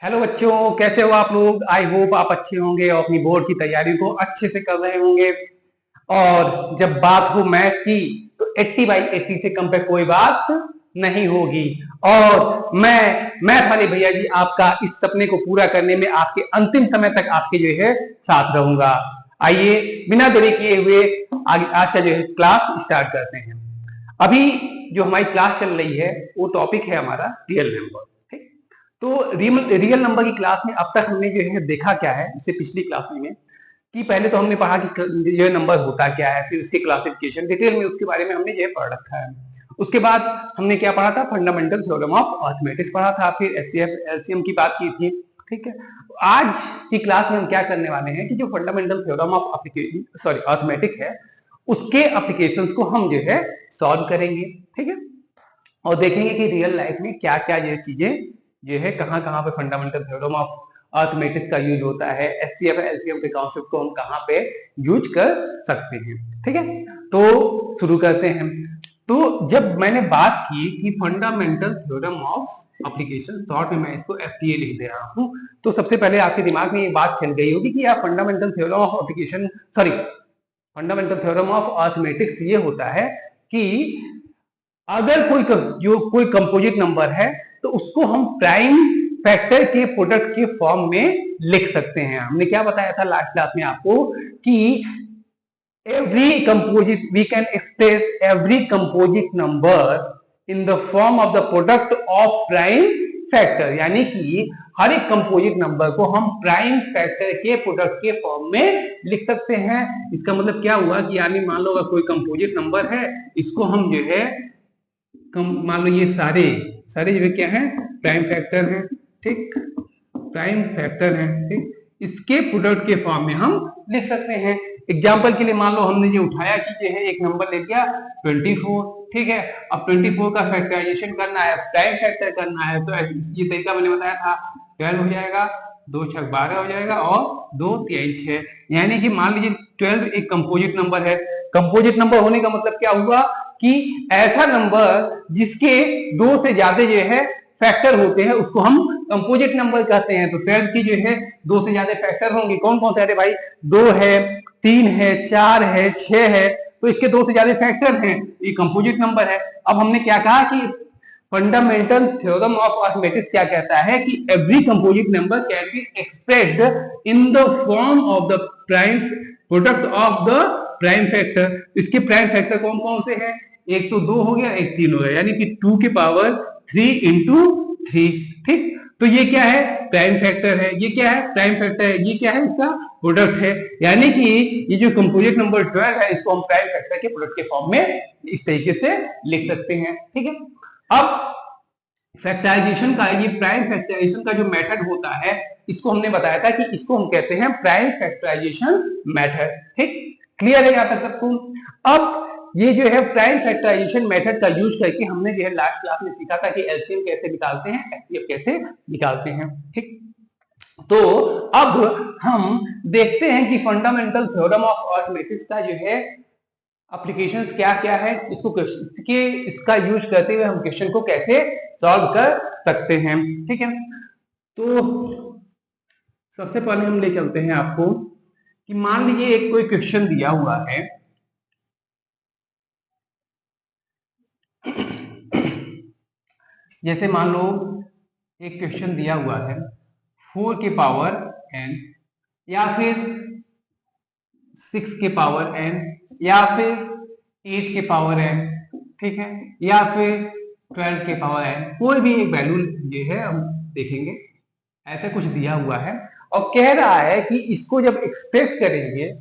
Hello बच्चों, कैसे हो आप लोग। आई होप आप अच्छे होंगे और अपनी बोर्ड की तैयारी को अच्छे से कर रहे होंगे। और जब बात हो मैथ की तो 80/80 से कम पे कोई बात नहीं होगी। और मैं मैथ वाले भैया जी आपका इस सपने को पूरा करने में आपके अंतिम समय तक आपके जो है साथ रहूंगा। आइए बिना देरी किए हुए आगे आज का जो है क्लास स्टार्ट करते हैं। अभी जो हमारी क्लास चल रही है वो टॉपिक है हमारा रियल नंबर। तो रियल नंबर की क्लास में अब तक हमने जो है देखा क्या है, इससे पिछली क्लास में कि पहले तो हमने पढ़ा कि ये नंबर होता क्या है, फिर उसकी क्लासिफिकेशन डिटेल में उसके बारे में हमने ये पढ़ रखा है। उसके बाद हमने क्या पढ़ा था, फंडामेंटल थ्योरम ऑफ अर्थमेटिक्स पढ़ा था, फिर एचसीएफ एलसीएम की बात की थी। ठीक है, आज की क्लास में हम क्या करने वाले हैं कि जो फंडामेंटल थ्योरम ऑफ अर्थमेटिक है उसके एप्लीकेशंस को हम जो है सॉल्व करेंगे। ठीक है, और देखेंगे कि रियल लाइफ में क्या क्या ये चीजें ये है, कहाँ कहाँ पे फंडामेंटल थ्योरम ऑफ अर्थमेटिक्स का यूज होता है, एचसीएफ एलसीएम के कॉन्सेप्ट को हम कहाँ पे यूज कर सकते हैं। ठीक है, तो शुरू करते हैं। तो जब मैंने बात की कि fundamental theorem of application, short में मैं इसको एफटीए लिख दे रहा हूं, तो सबसे पहले आपके दिमाग में ये बात चल गई होगी कि यार fundamental theorem of application fundamental theorem of arithmetics ये होता है कि अगर कोई कंपोजिट नंबर है तो उसको हम प्राइम फैक्टर के प्रोडक्ट के फॉर्म में लिख सकते हैं। हमने क्या बताया था लास्ट क्लास में आपको कि we can express every composite number in the form of the product of prime factor, यानी कि हर एक कंपोजिट नंबर को हम प्राइम फैक्टर के प्रोडक्ट के फॉर्म में लिख सकते हैं। इसका मतलब क्या हुआ कि यानी मान लो अगर कोई कंपोजिट नंबर है, इसको हम जो है मान लो ये सारे सारे जो क्या है प्राइम फैक्टर है। ठीक, प्राइम फैक्टर है। ठीक, इसके प्रोडक्ट के फॉर्म में हम लिख सकते हैं। एग्जांपल के लिए मान लो हमने ये उठाया कि जो है एक नंबर ले लिया 24। ठीक है, अब 24 का फैक्टराइजेशन करना है, प्राइम फैक्टर करना है, तो ये तरीका मैंने बताया था। 12 हो जाएगा, 2 6 12 हो जाएगा और 2 3 6, यानी कि मान लीजिए 12 एक कंपोजिट नंबर है। कंपोजिट नंबर होने का मतलब क्या हुआ कि ऐसा नंबर जिसके 2 से ज्यादा जो है फैक्टर होते हैं उसको हम कंपोजिट नंबर कहते हैं। तो 12 की जो है 2 से ज्यादा फैक्टर होंगे। कौन कौन से है भाई? 2 है, 3 है, 4 है, 6 है, तो इसके 2 से ज्यादा फैक्टर हैं, ये कंपोजिट नंबर है। अब हमने क्या कहा कि फंडामेंटल थ्योरम ऑफ अर्थमेटिक्स क्या कहता है कि every composite number can be expressed in the form of the prime product of the prime factor. इसके प्राइम फैक्टर कौन कौन से हैं? एक तो 2 हो गया, एक 3 हो गया, यानी कि 2 की पावर 3 इंटू 3। ठीक, तो ये क्या है? प्राइम फैक्टर है। ये क्या है? प्राइम फैक्टर है। ये क्या है? इसका प्रोडक्ट है। यानी कि ये जो कंपोजिट नंबर 12 है इसको हम प्राइम फैक्टर के प्रोडक्ट के फॉर्म में इस तरीके से लिख सकते हैं। ठीक है, अब फैक्टराइजेशन का, ये प्राइम फैक्टराइजेशन का जो मेथड होता है इसको हमने बताया था कि इसको हम कहते हैं प्राइम फैक्टराइजेशन मेथड। ठीक, क्लियर है यहां तक सबको? अब ये जो है प्राइम फैक्टराइजेशन मेथड का यूज करके हमने जो है लास्ट क्लास में सीखा था कि एलसीएम कैसे निकालते हैं, एचसीएफ कैसे निकालते हैं। ठीक, तो अब हम देखते हैं कि फंडामेंटल थ्योरम ऑफ अर्थमेटिक्स का जो है एप्लीकेशंस क्या क्या है, इसका यूज करते हुए हम क्वेश्चन को कैसे सॉल्व कर सकते हैं। ठीक है, तो सबसे पहले हम ले चलते हैं आपको कि मान लीजिए एक कोई क्वेश्चन दिया हुआ है। जैसे मान लो एक क्वेश्चन दिया हुआ है 4 के पावर n, या फिर 6 के पावर n, या फिर 8 के पावर n, ठीक है, या फिर 12 के पावर n, कोई भी एक वैल्यू ये है, हम देखेंगे ऐसा कुछ दिया हुआ है और कह रहा है कि इसको जब एक्सप्रेस करेंगे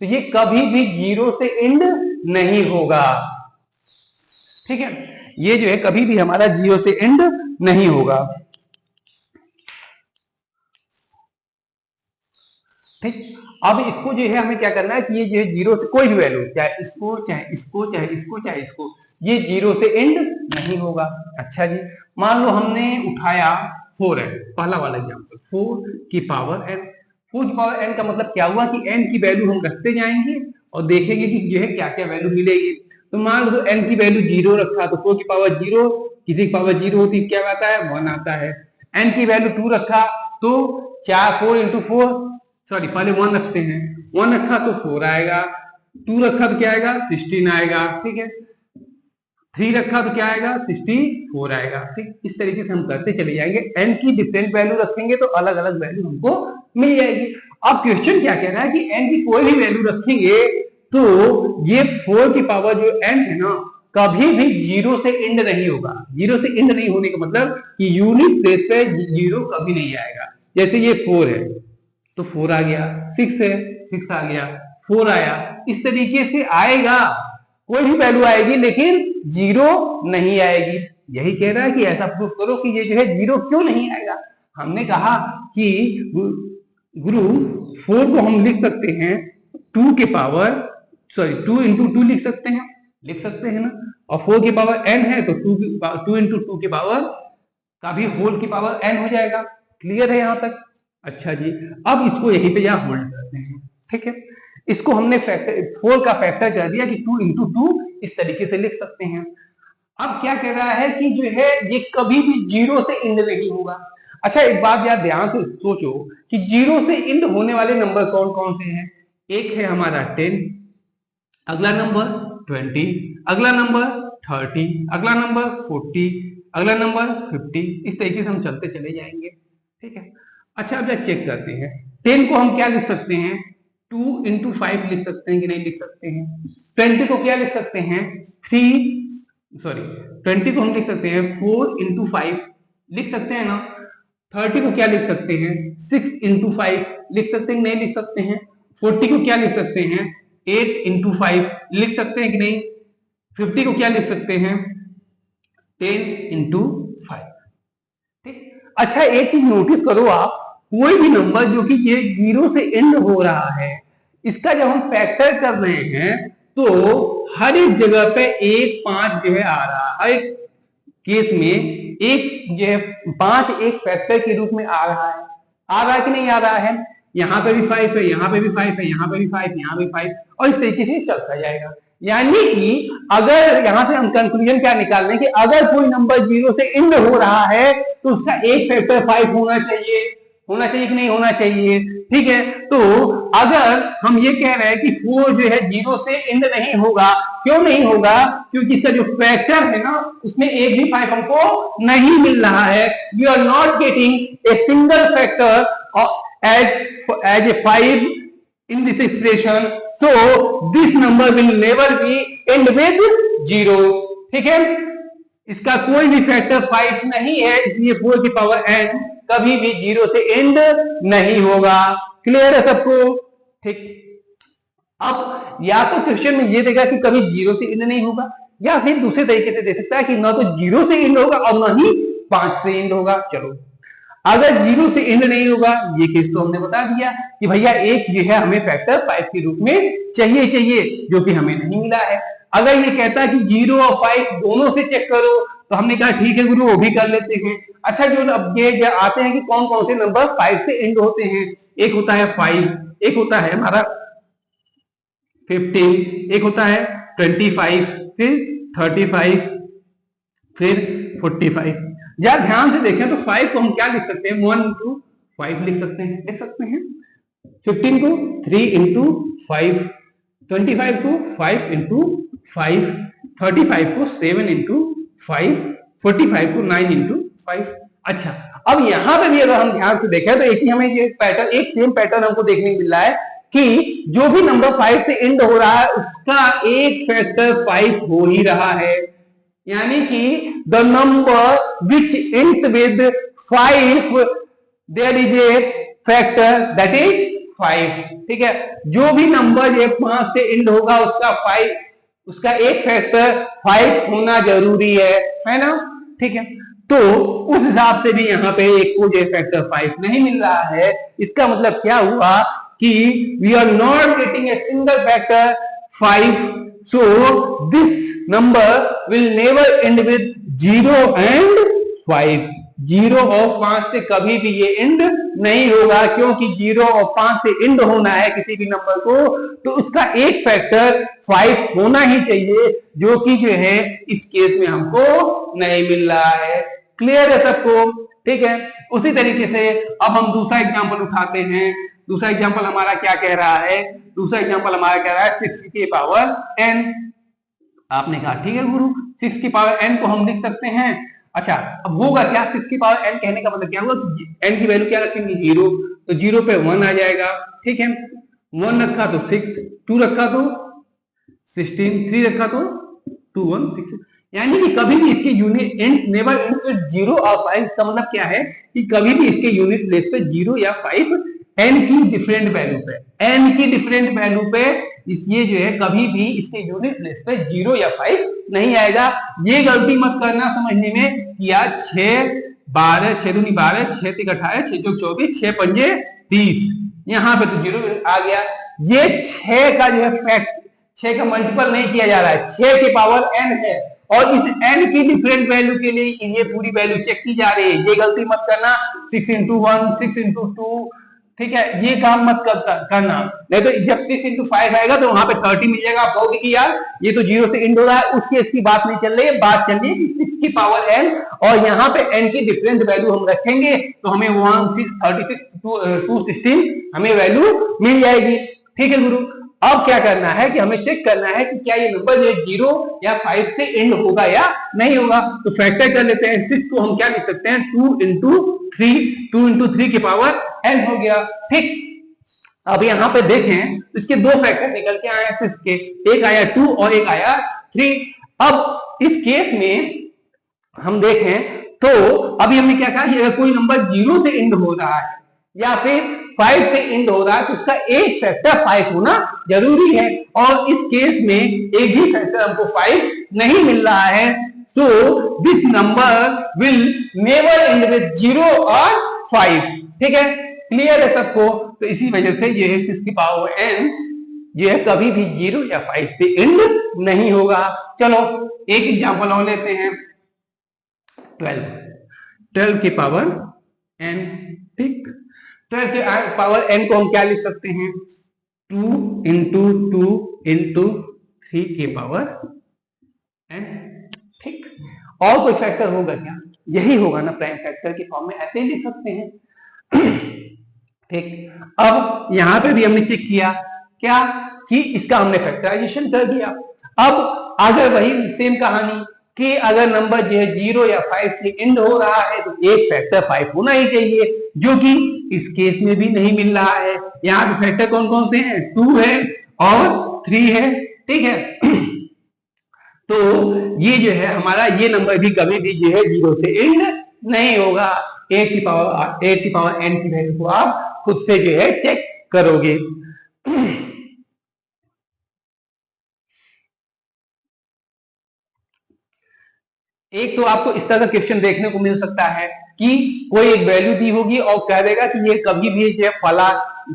तो ये कभी भी 0 से एंड नहीं होगा। ठीक है, ये जो है कभी भी हमारा 0 से एंड नहीं होगा। ठीक, अब इसको जो है हमें क्या करना है कि ये जो है 0 से कोई भी वैल्यू, चाहे इसको चाहे इसको चाहे इसको चाहे इसको, ये 0 से एंड नहीं होगा। अच्छा जी, मान लो हमने उठाया 4 है, पहला वाला एग्जांपल, 4 की पावर n। 4 की पावर n का मतलब क्या हुआ कि n की वैल्यू हम रखते जाएंगे और देखेंगे कि जो है क्या क्या वैल्यू मिलेगी। तो मान लो n की वैल्यू 0 रखा तो 4 की पावर 0, किसी की पावर 0 होती क्या आता है? 1 आता है। n की वैल्यू 2 रखा तो 4 इंटू 4, सॉरी पहले 1 रखते हैं, 1 रखा तो 4 आएगा, 2 रखा तो क्या आएगा 16 आएगा, ठीक है, 3 रखा तो क्या आएगा 64 आएगा, ठीक। इस तरीके से हम करते चले जाएंगे, n की डिफरेंट वैल्यू रखेंगे तो अलग अलग वैल्यू हमको मिल जाएगी। अब क्वेश्चन क्या कह रहा है कि n की कोई भी वैल्यू रखेंगे तो ये 4 की पावर जो n है ना, कभी भी 0 से एंड नहीं होगा। 0 से एंड नहीं होने का मतलब कि यूनिट प्लेस पे 0 कभी नहीं आएगा। जैसे ये 4 है तो 4 आ गया, 6 है 6 आ गया, 4 आया, इस तरीके से आएगा, कोई भी वैल्यू आएगी लेकिन 0 नहीं आएगी। यही कह रहा है कि ऐसा प्रूफ करो कि ये जो है 0 क्यों नहीं आएगा। हमने कहा कि गुरु 4 को हम लिख सकते हैं 2 के पावर, सॉरी 2 इंटू 2 लिख सकते हैं ना, और 4 की पावर n है तो 2 इंटू 2 की पावर का भी होल की पावर n हो जाएगा। क्लियर है यहाँ तक? अच्छा जी, अब इसको यहीं पे यहाँ होल्ड करते हैं, ठीक है। इसको हमने फैक्टर 4 का फैक्टर कर दिया कि 2 इंटू 2 इस तरीके से लिख सकते हैं। अब क्या कह रहा है कि जो है ये कभी भी 0 से इंड नहीं होगा। अच्छा एक बात यार ध्यान से सोचो कि 0 से इंड होने वाले नंबर कौन कौन से हैं। एक है हमारा 10, अगला नंबर 20, अगला नंबर 30, अगला नंबर 40, अगला नंबर 50, इस तरीके से हम चलते चले जाएंगे, ठीक है। अच्छा अब चेक करते हैं, 10 को हम क्या लिख सकते हैं 2 इंटू 5 लिख सकते हैं कि नहीं लिख सकते हैं। 20 को क्या लिख सकते हैं 20 को हम लिख सकते हैं 4 इंटू 5 लिख सकते हैं ना। 30 को क्या लिख सकते हैं 6 इंटू 5 लिख सकते हैं कि नहीं लिख सकते हैं। 40 को क्या लिख सकते हैं 8 इंटू 5 लिख सकते हैं कि नहीं। 50 को क्या लिख सकते हैं 10 इंटू 5, ठीक। अच्छा एक चीज नोटिस करो आप, कोई भी नंबर जो कि ये 0 से एंड हो रहा है, इसका जब हम फैक्टर कर रहे हैं तो हर एक जगह पे 1 5 जो है आ रहा है। हर एक केस में एक जो है 5 एक फैक्टर के रूप में आ रहा है कि नहीं आ रहा है। यहाँ पे भी 5 है, यहाँ पे भी 5 है, यहाँ पे भी 5, यहाँ पे भी 5, और इस तरीके से चलता जाएगा। यानी कि अगर यहां से हम कंक्लूजन क्या निकाल रहे हैं कि अगर कोई नंबर 0 से एंड हो रहा है तो उसका एक फैक्टर 5 होना चाहिए कि नहीं होना चाहिए, ठीक है। तो अगर हम ये कह रहे हैं कि 4 जो है 0 से एंड नहीं होगा, क्यों नहीं होगा, क्योंकि इसका जो फैक्टर है ना उसमें एक भी 5 हमको नहीं मिल रहा है। We are not getting a single factor as a 5 in this expression, so this number will never be end with 0, ठीक है। इसका कोई भी फैक्टर 5 नहीं है, इसलिए 4 की पावर n कभी भी 0 से एंड नहीं होगा। क्लियर है सबको, ठीक। अब या तो क्वेश्चन में ये देगा कि कभी 0 से एंड नहीं होगा, या फिर दूसरे तरीके से दे सकता है कि ना तो 0 से एंड होगा और ना ही 5 से एंड होगा। चलो अगर 0 से एंड नहीं होगा, ये केस तो हमने बता दिया कि भैया एक जो है हमें फैक्टर 5 के रूप में चाहिए जो कि हमें नहीं मिला है। अगर ये कहता है कि 0 और 5 दोनों से चेक करो तो हमने कहा ठीक है गुरु वो भी कर लेते हैं। अच्छा जो अब ये आते हैं कि कौन कौन से नंबर 5 से एंड होते हैं। एक होता है 5, एक होता है हमारा 15, एक होता है 25, फिर 35, फिर 45। यार ध्यान से देखें तो 5 को हम क्या लिख सकते हैं 1 इंटू 5 लिख सकते हैं। 15 को 3 इंटू 5, 25 को 5 इंटू 5, 35 को 7 इंटू 5, 45 को 9 इंटू 5। अच्छा अब यहां पे भी अगर हम ध्यान से देखें तो एक चीज हमें ये पैटर्न, एक सेम पैटर्न हमको देखने को मिल रहा है कि जो भी नंबर 5 से एंड हो रहा है उसका एक फैक्टर 5 हो ही रहा है। यानी कि the number which ends with 5 there is a factor that is 5, ठीक है। जो भी नंबर ये 5 से एंड होगा उसका एक फैक्टर 5 होना जरूरी है ना, ठीक है। तो उस हिसाब से भी यहाँ पे एक को जो फैक्टर 5 नहीं मिल रहा है। इसका मतलब क्या हुआ कि we are not getting a single factor 5, so this number will never end with 0 and 5। 0 और 5 से कभी भी ये एंड नहीं होगा, क्योंकि 0 और 5 से एंड होना है किसी भी नंबर को तो उसका एक फैक्टर 5 होना ही चाहिए, जो कि जो है इस केस में हमको नहीं मिल रहा है। क्लियर है सबको? ठीक है। उसी तरीके से अब हम दूसरा एग्जांपल उठाते हैं। दूसरा एग्जांपल हमारा क्या कह रहा है? दूसरा एग्जांपल हमारा कह रहा है 6 की पावर n। आपने कहा ठीक है गुरु, 6 की पावर n को हम लिख सकते हैं। अच्छा, अब होगा क्या? 6 की पावर n कहने का मतलब क्या हुआ? n की वैल्यू क्या रखेंगे? 0, तो 0 पे 1 आ जाएगा। ठीक है, 1 रखा तो 6, 2 रखा तो 16, 3 रखा तो 2 1 6। यानी कि कभी भी इसके unit and never ends with 0 और 5। इसका मतलब क्या है कि कभी भी इसके यूनिट प्लेस पे 0 या 5 n की डिफरेंट वैल्यू पे, n की डिफरेंट वैल्यू पे ये जो है कभी भी इसके यूनिट प्लेस पे 0 या 5 नहीं आएगा। ये गलती मत करना समझने में कि यार 6 12 6 दूनी 12 6 3 18 6 चौक 24 6 पंजे 30, यहाँ पे तो 0 आ गया। ये 6 का जो है फैक्ट, 6 का मल्टीपल नहीं किया जा रहा है, 6 की पावर n है और इस n की डिफरेंट वैल्यू के लिए ये पूरी वैल्यू चेक की जा रही है। ये गलती मत करना 6 इंटू 1 6 इंटू 2, ठीक है, ये काम मत करना। नहीं तो जब 6 इंटू 5 आएगा तो वहां पे 30 मिल जाएगा। आप कहोगे कि यार ये तो 0 से इंड हो रहा है, उस केस की बात नहीं चल रही है। बात चल रही है कि 6 की पावर n और यहाँ पे n की डिफरेंट वैल्यू हम रखेंगे तो हमें 1 6 36 2 16 हमें वैल्यू मिल जाएगी। ठीक है गुरु, अब क्या करना है कि हमें चेक करना है कि क्या ये नंबर जो है 0 या 5 से एंड होगा या नहीं होगा। तो फैक्टर कर लेते हैं। 6 को हम क्या लिख सकते हैं? 2 इंटू 3, 2 इंटू 3 की पावर n हो गया। ठीक, अब यहाँ पे देखें तो इसके दो फैक्टर निकल के आए हैं 6 के, एक आया 2 और एक आया 3। अब इस केस में हम देखें तो अभी हमने क्या कहा कि अगर कोई नंबर 0 से एंड हो रहा है या फिर 5 से एंड हो रहा है तो उसका एक फैक्टर 5 होना जरूरी है। और इस केस में एक ही फैक्टर हमको 5 नहीं मिल रहा है। So this number will never and with 0 और 5। ठीक है, क्लियर है सबको? तो इसी वजह से ये 6 की पावर n ये कभी भी 0 या 5 से एंड नहीं होगा। चलो एक एग्जांपल और लेते हैं। 12 की पावर n। ठीक, 12 की पावर n को हम क्या लिख सकते हैं? 2 इंटू 2 इंटू 3 की पावर n। ठीक, और कोई फैक्टर होगा क्या? यही होगा ना, प्राइम फैक्टर की फॉर्म में ऐसे ही लिख सकते हैं। ठीक, अब यहां पे भी हमने चेक किया क्या कि इसका हमने फैक्टराइजेशन कर दिया। अब अगर वही सेम कहानी कि अगर नंबर जो है 0 या 5 से एंड हो रहा है तो एक फैक्टर 5 होना ही चाहिए, जो कि इस केस में भी नहीं मिल रहा है। यहाँ पे फैक्टर कौन कौन से हैं? 2 है और 3 है। ठीक है, तो ये जो है हमारा ये नंबर भी कभी भी जो है 0 से एंड नहीं होगा। 8 की पावर n की वैल्यू को आप खुद से जो है चेक करोगे। एक तो आपको इस तरह का क्वेश्चन देखने को मिल सकता है कि कोई एक वैल्यू दी होगी और कह देगा कि ये कभी भी जो है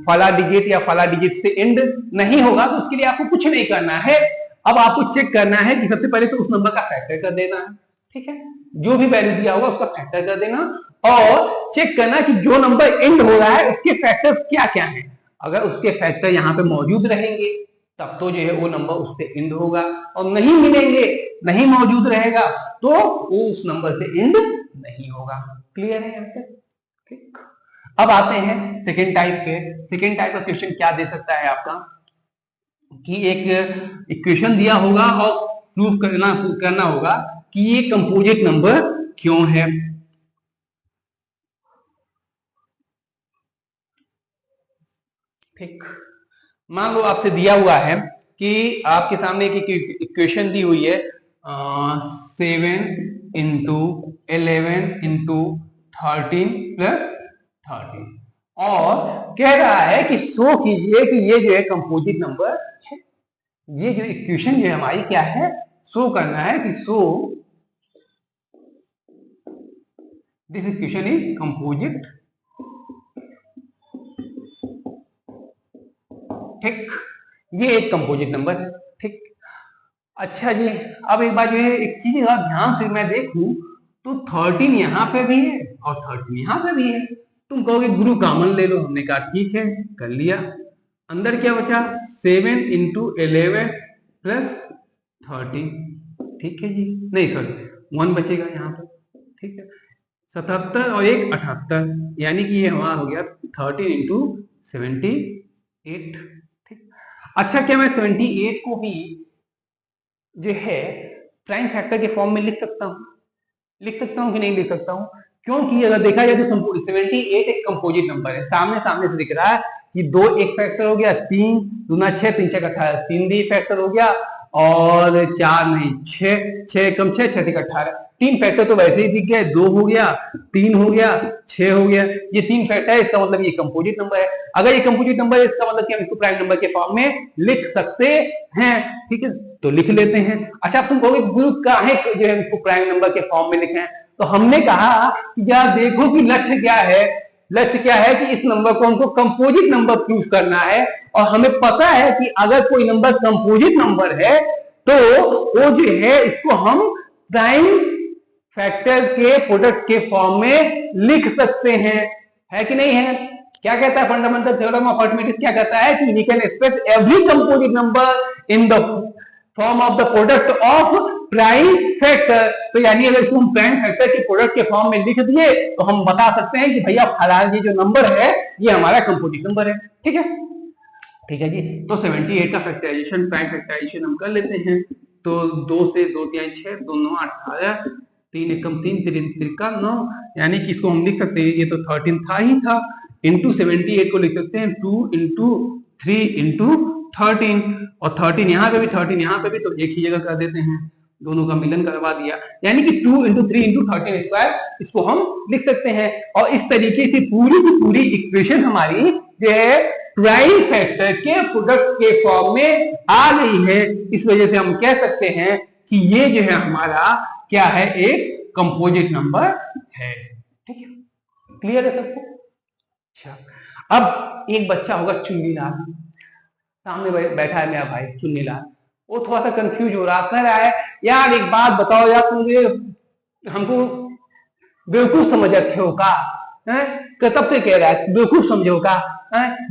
फला डिजिट या फला डिजिट से एंड नहीं होगा। तो उसके लिए आपको कुछ नहीं करना है। अब आपको चेक करना है कि सबसे पहले तो उस नंबर का फैक्टर कर देना है। ठीक है, जो भी वैल्यू दिया होगा उसका फैक्टर कर देना और चेक करना कि जो नंबर एंड हो रहा है उसके फैक्टर्स क्या क्या हैं। अगर उसके फैक्टर यहाँ पे मौजूद रहेंगे तब तो जो है वो नंबर उससे एंड होगा, और नहीं मिलेंगे, नहीं मौजूद रहेगा तो वो उस नंबर से एंड नहीं होगा। क्लियर है यहाँ पे? ठीक, अब आते हैं सेकेंड टाइप के। सेकेंड टाइप का क्वेश्चन क्या दे सकता है आपका कि एक इक्वेशन दिया होगा और प्रूफ करना होगा कि ये कंपोजिट नंबर क्यों है। ठीक, मान लो आपसे दिया हुआ है कि आपके सामने एक इक्वेशन दी हुई है 7 इंटू 11 इंटू 13 प्लस 13 और कह रहा है कि शो कीजिए कि ये जो है कंपोजिट नंबर है। ये जो इक्वेशन जो है हमारी क्या है? शो करना है कि show this equation is composite. ठीक, ये एक कंपोजिट नंबर है। ठीक, अच्छा जी, अब एक बार जो है एक चीज ध्यान से मैं देखूं तो 13 यहाँ पे भी है और 13 यहाँ पे भी है। तुम कहोगे गुरु कॉमन ले लो, हमने कहा ठीक है, कर लिया। अंदर क्या बचा? 7 इंटू 11 प्लस 13। ठीक है जी, नहीं सॉरी 1 बचेगा यहाँ पे। ठीक है, 77 और एक 78, यानी कि ये हमारा हो गया 13 इंटू 78। ठीक। अच्छा, क्या मैं 78 को भी जो है प्राइम फैक्टर के फॉर्म में लिख सकता हूँ? लिख सकता हूँ कि नहीं लिख सकता हूँ? क्योंकि अगर देखा जाए तो 78 एक कंपोजिट नंबर है, सामने सामने से दिख रहा है कि 2 एक फैक्टर हो गया, 3 दूना 6, 3 6 18, 3 भी फैक्टर हो गया, और 4 नहीं 6, 6 कम 6, 6 18, 3 फैक्टर तो वैसे ही दिख गया, 2 हो गया, 3 हो गया, 6 हो गया, ये 3 फैक्टर है, इसका मतलब ये कंपोजिट नंबर है। अगर ये कंपोजिट नंबर है, इसका मतलब कि हम इसको प्राइम नंबर के फॉर्म में लिख सकते हैं। ठीक है, तो लिख लेते हैं। अच्छा, तुम कहोगे ग्रुप का है जो है इसको प्राइम नंबर के फॉर्म में लिखें, तो हमने कहा कि जरा देखो कि लक्ष्य क्या है। लक्ष्य क्या है कि इस नंबर को हमको कंपोजिट नंबर प्रूव करना है, और हमें पता है कि अगर कोई नंबर कंपोजिट नंबर है तो वो जो है इसको हम प्राइम फैक्टर के प्रोडक्ट के फॉर्म में लिख सकते हैं, है कि नहीं है? क्या कहता है फंडामेंटल थ्योरम ऑफ अर्थमेटिक्स? क्या कहता है कि we can express every composite number in the form of the product of prime factor. तो यानी अगर इसको हम प्राइम फैक्टर के प्रोडक्ट के फॉर्म में लिख दिए तो हम बता सकते हैं कि भैया फलाना ये जो नंबर है ये हमारा कंपोजिट नंबर है। ठीक है, ठीक है जी। तो 78 का फैक्टराइजेशन, प्राइम फैक्टराइजेशन हम कर लेते हैं। तो 2 से 2 3 6, 2 9 18, 3 एकम 3, 3 त्रिका 9, यानी कि इसको हम लिख सकते हैं, ये तो 13 था ही था, इंटू 78 को लिख सकते हैं 2 इंटू 3 इंटू 13, और 13 यहाँ पे भी 13 यहाँ पे भी, तो एक ही जगह कर देते हैं, दोनों का मिलन करवा दिया, यानी कि 2 इंटू 3 इंटू 13 स्क्वायर, इसको हम लिख सकते हैं। और इस तरीके से पूरी की पूरी इक्वेशन हमारी जो है प्राइम फैक्टर के प्रोडक्ट के फॉर्म में आ गई है। इस वजह से हम कह सकते हैं कि ये जो है हमारा क्या है, एक कंपोजिट नंबर है। ठीक है, क्लियर है सबको? अच्छा, अब एक बच्चा होगा चुन्नीलाल, सामने बैठा है मेरा भाई चुन्नीलाल, वो थोड़ा सा कंफ्यूज हो रहा, कह रहा है यार एक बात बताओ यार, तुम ये हमको बेवकूफ समझ रखे हो का? तब से कह रहा है बेवकूफ समझो का?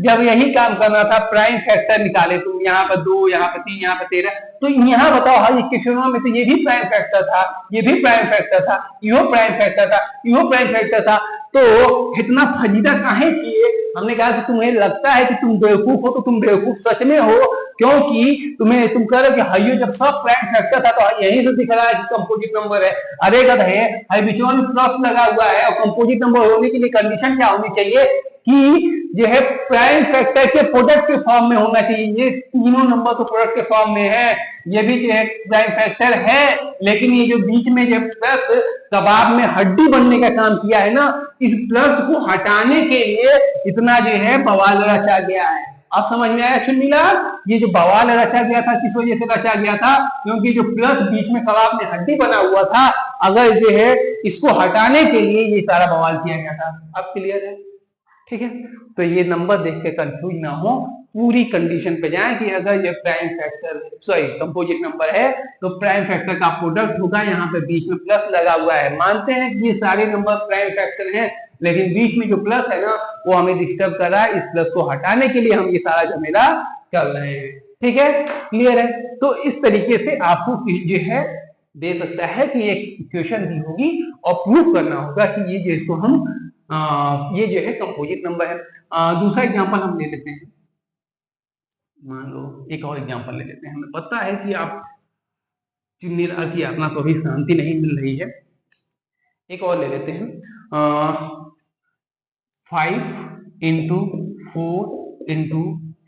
जब यही काम करना था, प्राइम फैक्टर निकाले तुम, यहाँ पर 2, यहाँ पर 3, यहाँ पर 13, तो यहाँ बताओ हर इक्वेशनों में तो ये भी प्राइम फैक्टर था, ये भी प्राइम फैक्टर था, यो प्राइम फैक्टर था, यो प्राइम फैक्टर था, तो इतना फजीदा काहे किए? हमने कहा कि तुम्हें लगता है कि तुम बेवकूफ हो, तो तुम बेवकूफ सच में हो, क्योंकि तुम कह रहे हो कि हाइयो जब सब प्राइम फैक्टर था तो यहीं से दिख रहा है कि कंपोजिट नंबर है। अरे गधे, हाई बीच में प्लस लगा हुआ है, और कंपोजिट नंबर होने के लिए कंडीशन क्या होनी चाहिए कि जो है प्राइम फैक्टर के प्रोडक्ट के फॉर्म में होना चाहिए। ये तीनों नंबर तो प्रोडक्ट के फॉर्म में है, ये भी जो है प्राइम फैक्टर है, लेकिन ये जो बीच में जो प्लस कबाब में हड्डी बनने का काम किया है ना, इस प्लस को हटाने के लिए इतना जो है बवाल रचा गया है। अब समझ में आया चुन्नीलाल? ये जो बवाल रचा गया था किस वजह से रचा गया था? क्योंकि जो प्लस बीच में कबाब में हड्डी बना हुआ था, अगर जो है इसको हटाने के लिए ये सारा बवाल किया गया था। अब क्लियर है? ठीक है, तो ये नंबर देख के कंफ्यूज ना हो, पूरी कंडीशन पे जाएं कि अगर ये prime factor sorry composite number है तो प्राइम फैक्टर का प्रोडक्ट होगा, यहाँ पे बीच में प्लस लगा हुआ है। मानते हैं कि ये सारे नंबर प्राइम फैक्टर हैं, लेकिन बीच में जो प्लस है ना वो हमें डिस्टर्ब कर रहा है, इस प्लस को हटाने के लिए हम ये सारा झमेला कर रहे हैं। ठीक है, क्लियर है? तो इस तरीके से आपको जो है दे सकता है कि एक इक्वेशन दी होगी और प्रूफ करना होगा कि ये जो इसको हम ये जो है कंपोजिट नंबर है। दूसरा एग्जांपल हम ले लेते हैं, मान लो एक और एग्जांपल ले लेते हैं। हमें पता है कि आप चुन्नीलाल की आत्मा को भी शांति नहीं मिल रही है, एक और ले लेते हैं। 5 into 4 into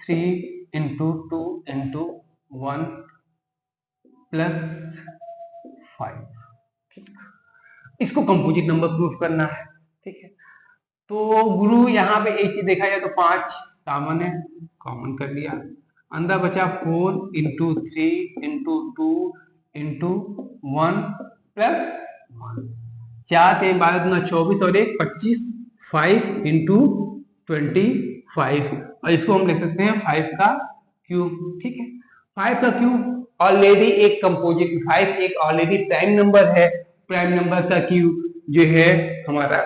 3 into 2 into 1 plus 5, इसको कंपोजिट नंबर प्रूफ करना है। ठीक है, तो गुरु यहाँ पे एक चीज देखा जाए तो 5 कॉमन है, कॉमन कर लिया, अंदर बचा 4 इंटू 3 इंटू 2 इंटू 1 प्लस 1, 4 3 12 दूना 24 और 1 25, 5 इंटू 25, और इसको हम लिख सकते हैं 5 का क्यूब। ठीक है, 5 का क्यूब ऑलरेडी एक कंपोजिट, 5 एक ऑलरेडी प्राइम नंबर है, प्राइम नंबर का क्यूब जो है हमारा,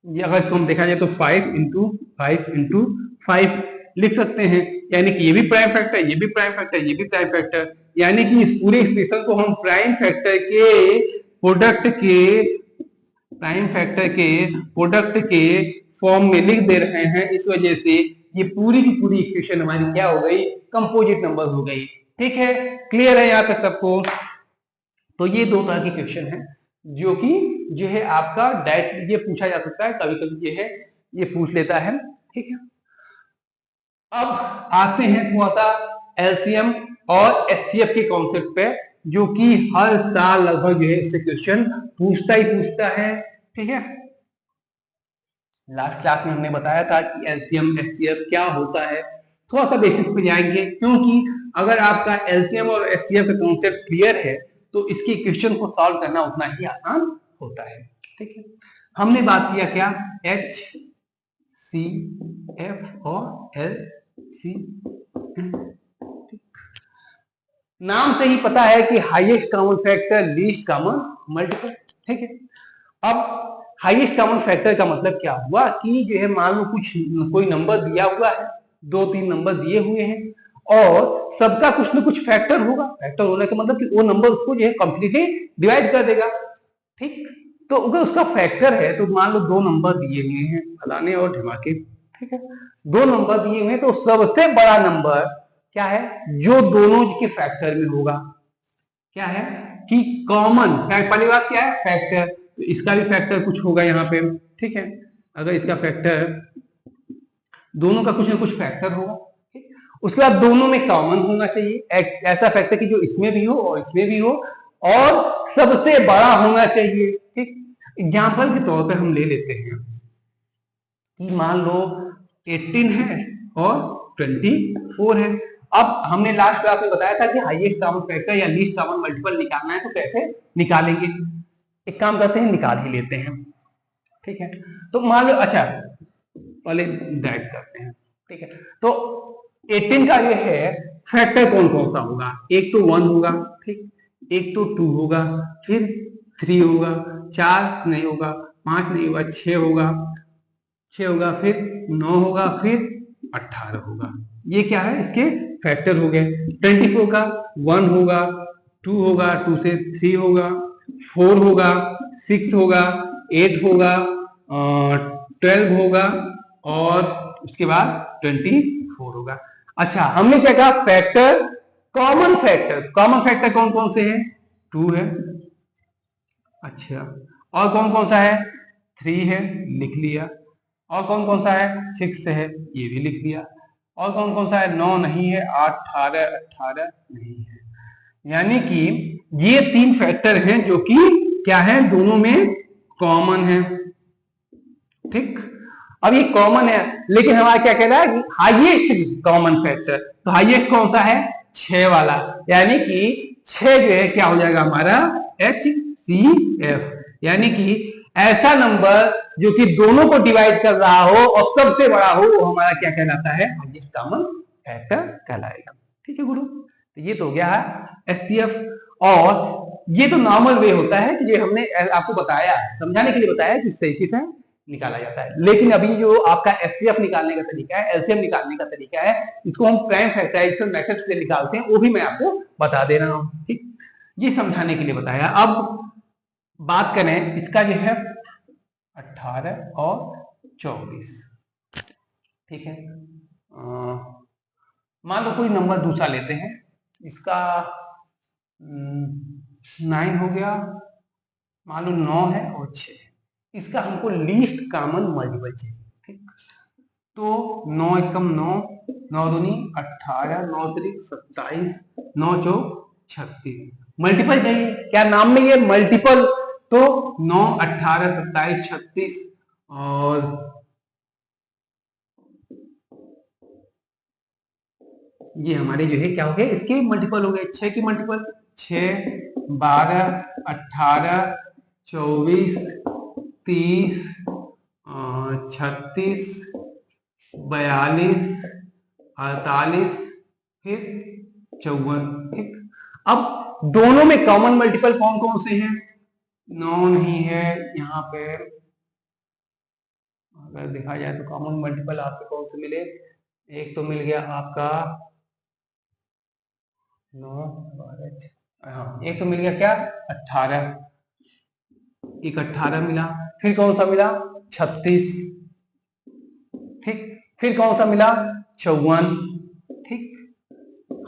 अगर इसको हम देखा जाए तो 5 इंटू 5 लिख सकते हैं, यानी कि ये भी प्राइम फैक्टर, ये भी प्राइम फैक्टर, ये भी प्राइम फैक्टर, यानी कि इस पूरे एक्सप्रेशन को हम प्राइम फैक्टर के प्रोडक्ट के प्राइम फैक्टर के प्रोडक्ट के फॉर्म में लिख दे रहे हैं, इस वजह से ये पूरी की पूरी इक्वेशन हमारी क्या हो गई, कंपोजिट नंबर हो गई। ठीक है, क्लियर है यहाँ तक सबको? तो ये दो तरह की क्वेश्चन है जो कि जो है आपका डायरेक्ट ये पूछा जा सकता है, कभी कभी ये है ये पूछ लेता है। ठीक है, अब आते हैं थोड़ा सा एलसीएम और एचसीएफ के कॉन्सेप्ट पे, जो कि हर साल लगभग जो है इससे क्वेश्चन पूछता ही पूछता है। ठीक है, लास्ट क्लास में हमने बताया था कि एलसीएम एचसीएफ क्या होता है, थोड़ा सा बेसिक्स पे जाएंगे, क्योंकि अगर आपका एलसीएम और एचसीएफ का कॉन्सेप्ट क्लियर है तो इसके क्वेश्चन को सॉल्व करना उतना ही आसान होता है। ठीक है, हमने बात किया क्या, एच सी एफ और एल सी। नाम से ही पता है कि highest common factor, least common multiple. ठीक है, अब हाईएस्ट कॉमन फैक्टर का मतलब क्या हुआ कि जो है मान लो कुछ कोई नंबर दिया हुआ है, 2-3 नंबर दिए हुए हैं और सबका कुछ ना कुछ फैक्टर होगा। फैक्टर होने का मतलब कि वो नंबर उसको जो है कंप्लीटली डिवाइड कर देगा। ठीक, तो अगर उसका फैक्टर है तो मान लो 2 नंबर दिए हुए हैं, फलाने और ढिमाके। ठीक है, 2 नंबर दिए हुए हैं तो सबसे बड़ा नंबर क्या है, जो दोनों के फैक्टर में होगा। क्या है कि कॉमन, पहली बात क्या है, फैक्टर, तो इसका भी फैक्टर कुछ होगा यहाँ पे। ठीक है, अगर इसका फैक्टर, दोनों का कुछ ना कुछ फैक्टर होगा। उसके बाद दोनों में कॉमन होना चाहिए, ऐसा फैक्टर कि जो इसमें भी हो और इसमें भी हो और सबसे बड़ा होना चाहिए। ठीक, एग्जाम्पल के तौर पे हम ले लेते हैं कि मान लो 18 है और 24 है। अब हमने लास्ट क्लास में बताया था कि हाईएस्ट कॉमन फैक्टर या लीस्ट कॉमन मल्टीपल निकालना है तो कैसे निकालेंगे। एक काम करते हैं, निकाल ही लेते हैं। ठीक है, तो मान लो, अच्छा पहले डायरेक्ट करते हैं। ठीक है, तो 18 का जो है फैक्टर कौन कौन सा होगा, एक तो 1 होगा, ठीक, एक तो 2 होगा, फिर 3 होगा, 4 नहीं होगा, 5 नहीं होगा, 6 होगा, 6 होगा, फिर 9 होगा, फिर 18 होगा। ये क्या है, इसके फैक्टर हो गए। 24 का 1 होगा, 2 होगा, 2 से 3 होगा, 4 होगा, 6 होगा, 8 होगा, 12 होगा और उसके बाद 24 होगा। अच्छा, हमने क्या कहा, factor, common factor, common factor कौन कौन से हैं, 2 है, अच्छा, और कौन कौन सा है, 3 है, लिख लिया, और कौन कौन सा है, 6 है, ये भी लिख लिया, और कौन कौन सा है, 9 नहीं है, 8, 18, 18 नहीं है। यानी कि ये 3 फैक्टर हैं जो कि क्या है, दोनों में कॉमन है। ठीक, अब ये कॉमन है, लेकिन हमारा क्या कह रहा है कि हाईएस्ट कॉमन फैक्टर, तो हाईएस्ट कौन सा है, 6 वाला, यानी कि 6 जो है क्या हो जाएगा हमारा, HCF, यानी कि ऐसा नंबर जो कि दोनों को डिवाइड कर रहा हो और सबसे बड़ा हो, वो हमारा क्या कहलाता है, हाईएस्ट कॉमन फैक्टर कहलाएगा। ठीक है गुरु, तो ये तो हो गया है HCF। और ये तो नॉर्मल वे होता है कि ये हमने आपको बताया, समझाने के लिए बताया कि इस तरीके से निकाला जाता है। लेकिन अभी जो आपका एचसीएफ निकालने का तरीका है, एलसीएम निकालने का तरीका है, इसको हम प्राइम फैक्टराइजेशन मेथड से निकालते हैं, वो भी मैं आपको बता दे रहा हूं। ठीक, ये समझाने के लिए बताया। अब बात करें इसका जो है 18 और 24। ठीक है, मान लो कोई नंबर दूसरा लेते हैं, इसका 9 हो गया, मान लो 9 है और 6, इसका हमको लीस्ट कॉमन मल्टीपल चाहिए। ठीक, तो 9 एकम 9, 9 दूनी 18, 9 त्रिक 27, 9 चौक 36, मल्टीपल चाहिए। क्या नाम में ये मल्टीपल, तो 9, 18, 27, 36 और ये हमारे जो है क्या हो गए, इसके मल्टीपल हो गए, 6 की मल्टीपल, 6, 12, 18, 24, 30, 36, 42, 48, फिर 54। ठीक, अब दोनों में कॉमन मल्टीपल कौन कौन से हैं, 9 नहीं है यहाँ पे, अगर देखा जाए तो कॉमन मल्टीपल आपको कौन से मिले, एक तो मिल गया आपका 9, 12, हाँ, एक तो मिल गया क्या, 18, एक 18 मिला, फिर कौन सा मिला 36, ठीक, फिर कौन सा मिला 54, ठीक।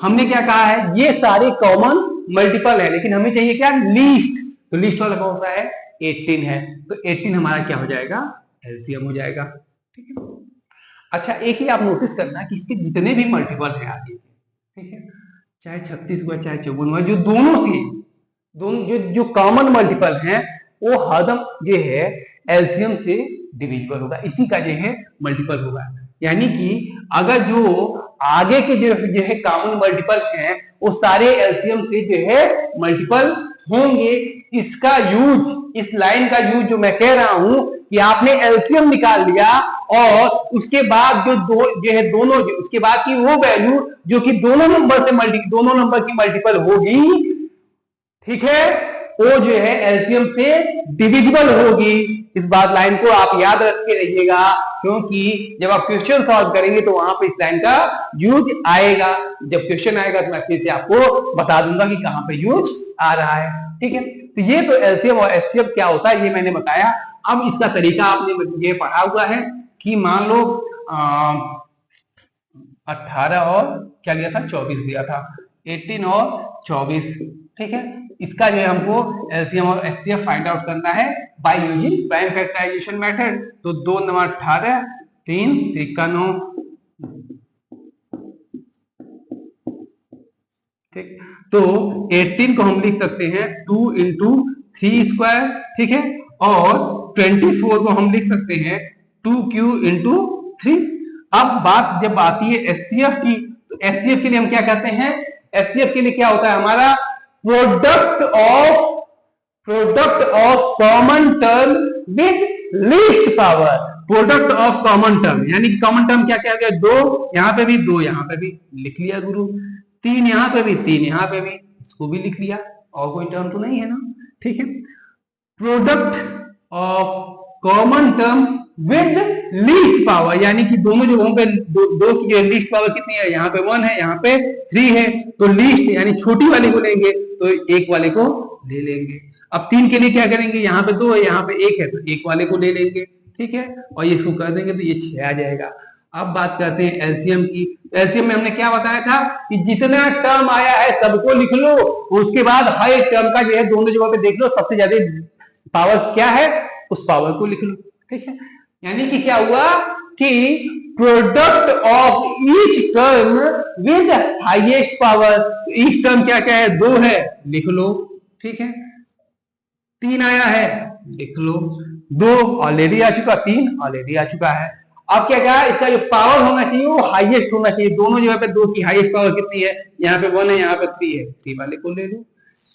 हमने क्या कहा है, ये सारे कॉमन मल्टीपल है, लेकिन हमें चाहिए क्या, लीस्ट। तो लीस्ट वाला कौन सा है, 18 है। तो 18 हमारा क्या हो जाएगा, एलसीएम हो जाएगा, ठीक है। अच्छा, एक ही आप नोटिस करना कि इसके जितने भी मल्टीपल है आगे, ठीक है, चाहे 36 हुआ चाहे 54 हुआ, जो दोनों से दोनों जो कॉमन मल्टीपल हैं वो हरदम जो है एलसीएम से डिविजिबल होगा, इसी का जो है मल्टीपल होगा। यानी कि अगर जो आगे के जो है कॉमन मल्टीपल हैं वो सारे एलसीएम से जो है मल्टीपल होंगे। इसका यूज, इस लाइन का यूज जो मैं कह रहा हूं कि आपने एलसीएम निकाल लिया और उसके बाद जो है दोनों, उसके बाद की वो वैल्यू जो कि दोनों नंबर की मल्टीपल होगी, ठीक है, वो जो है एलसीएम से डिविजिबल होगी। इस बात लाइन को आप याद रख के रहिएगा, क्योंकि जब आप क्वेश्चन सॉल्व करेंगे तो वहां पे इस लाइन का यूज आएगा। जब क्वेश्चन आएगा तो मैं फिर से आपको बता दूंगा कि कहां पे यूज आ रहा है, ठीक है। तो ये तो एलसीएम और एचसीएफ क्या होता है ये मैंने बताया। अब इसका तरीका आपने मुझे पढ़ा हुआ है कि मान लो 18 और क्या लिया था, 24 दिया था, 18 और 24, ठीक है। इसका जो है हमको एलसीएम और एचसीएफ फाइंड आउट करना है by using prime factorisation method. तो 2 9 18, 3 3 9, ठीक। तो 18 को हम लिख सकते हैं 2 इंटू 3 स्क्वायर, ठीक है, और 24 को हम लिख सकते हैं 2q इंटू 3। अब बात जब आती है एचसीएफ की, तो एचसीएफ के लिए हम क्या कहते हैं, एचसीएफ के लिए क्या होता है हमारा, product of common term with least power. Product of common term यानी कॉमन टर्म क्या क्या गया, 2 यहां पे भी 2 यहां पे भी लिख लिया गुरु, 3 यहां पे भी 3 यहां पे भी, इसको भी लिख लिया, और कोई टर्म तो नहीं है ना, ठीक है। Product of common term with least power, यानी कि दोनों जो वहां पे दो की जो लीस्ट पावर कितनी है, यहाँ पे 1 है यहाँ पे 3 है, तो लीस्ट यानी छोटी वाले को लेंगे तो एक वाले को ले लेंगे। अब 3 के लिए क्या करेंगे, यहाँ पे 2 है यहाँ पे 1 है तो एक वाले को ले लेंगे, ठीक है, और ये इसको कर देंगे तो ये 6 आ जाएगा। अब बात करते हैं एलसीएम की। एलसीएम में हमने क्या बताया था कि जितना टर्म आया है सबको लिख लो, उसके बाद हर एक टर्म का जो है दोनों जगह पे देख लो सबसे ज्यादा पावर क्या है, उस पावर को लिख लो, ठीक है। यानी कि क्या हुआ कि product of each term with highest power, each term क्या क्या है, 2 है लिख लो, ठीक है, 3 आया है लिख लो, 2 ऑलरेडी आ चुका, 3 ऑलरेडी आ चुका है। अब क्या कहा, इसका जो पावर होना चाहिए वो हाईएस्ट होना चाहिए। दोनों जगह पे 2 की हाईएस्ट पावर कितनी है, यहाँ पे 1 है यहाँ पे 3 है, 3 वाले को ले लो,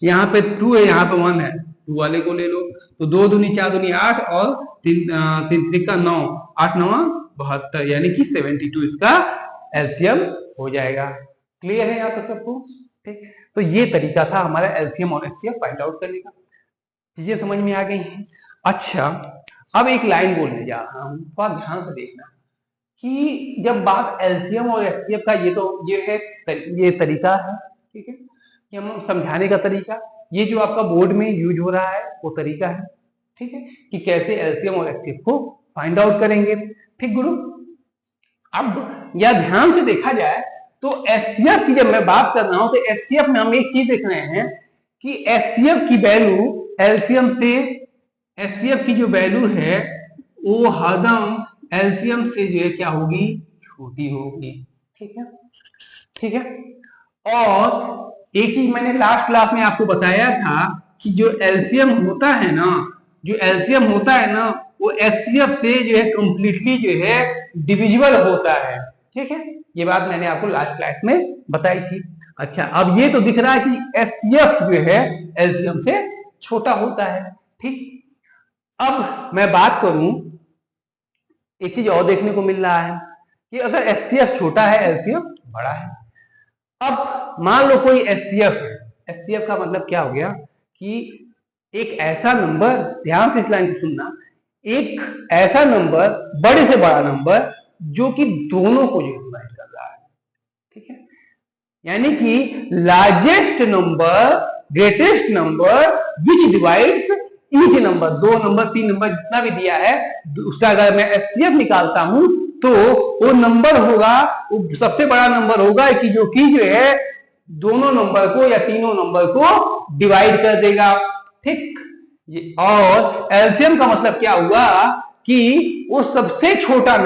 यहाँ पे 2 है यहाँ पे 1 है, 2 वाले को ले लो। तो 2 दूनी 4 दूनी 8 और 3 3 का 9, 8 9 72, यानी कि 72 इसका एलसीएम हो जाएगा। क्लियर है यहाँ तक सबको, ठीक। तो ये तरीका था हमारा एलसीएम और एचसीएफ फाइंड आउट करने का, चीजें समझ में आ गई हैं। अच्छा, अब एक लाइन बोलने जा रहा हूं, तो आप ध्यान से देखना कि जब बात एलसीएम और एचसीएफ का, ये है ये तरीका है, ठीक है, कि हम समझाने का तरीका, ये जो आपका बोर्ड में यूज हो रहा है वो तरीका है, ठीक है, कि कैसे एलसीएम और एचसीएफ को फाइंड आउट करेंगे, ठीक गुरु। अब या ध्यान से देखा जाए तो एचसीएफ की जब मैं बात कर रहा हूं तो एचसीएफ में हम एक चीज देख रहे हैं कि एचसीएफ की वैल्यू एलसीएम से, एचसीएफ की जो वैल्यू है वो हरदम एलसीएम से जो है क्या होगी, छोटी होगी, ठीक है, ठीक है। और एक चीज मैंने लास्ट क्लास में आपको बताया था कि जो एलसीएम होता है ना, जो एलसीएम होता है ना वो एचसीएफ से जो है कंप्लीटली जो है डिविजिबल होता है, ठीक है, ये बात मैंने आपको लास्ट क्लास में बताई थी। अच्छा, अब ये तो दिख रहा है कि एचसीएफ जो है एलसीएम से छोटा होता है, ठीक। अब मैं बात करूं, एक चीज और देखने को मिल रहा है कि अगर एचसीएफ छोटा है एलसीएम बड़ा है। अब मान लो कोई एचसीएफ है, एचसीएफ का मतलब क्या हो गया कि एक ऐसा नंबर, ध्यान से इस लाइन को सुनना, एक ऐसा नंबर, बड़े से बड़ा नंबर जो कि दोनों को डिवाइड कर रहा है, ठीक है, यानी कि largest number, greatest number which divides each number, 2 number 3 number जितना भी दिया है उसका अगर मैं एचसीएफ निकालता हूं तो वो नंबर होगा, वो सबसे बड़ा नंबर होगा कि जो है दोनों नंबर को या तीनों नंबर को डिवाइड कर देगा। ठीक, और एलसीएम का मतलब क्या हुआ कि वो सबसे छोटा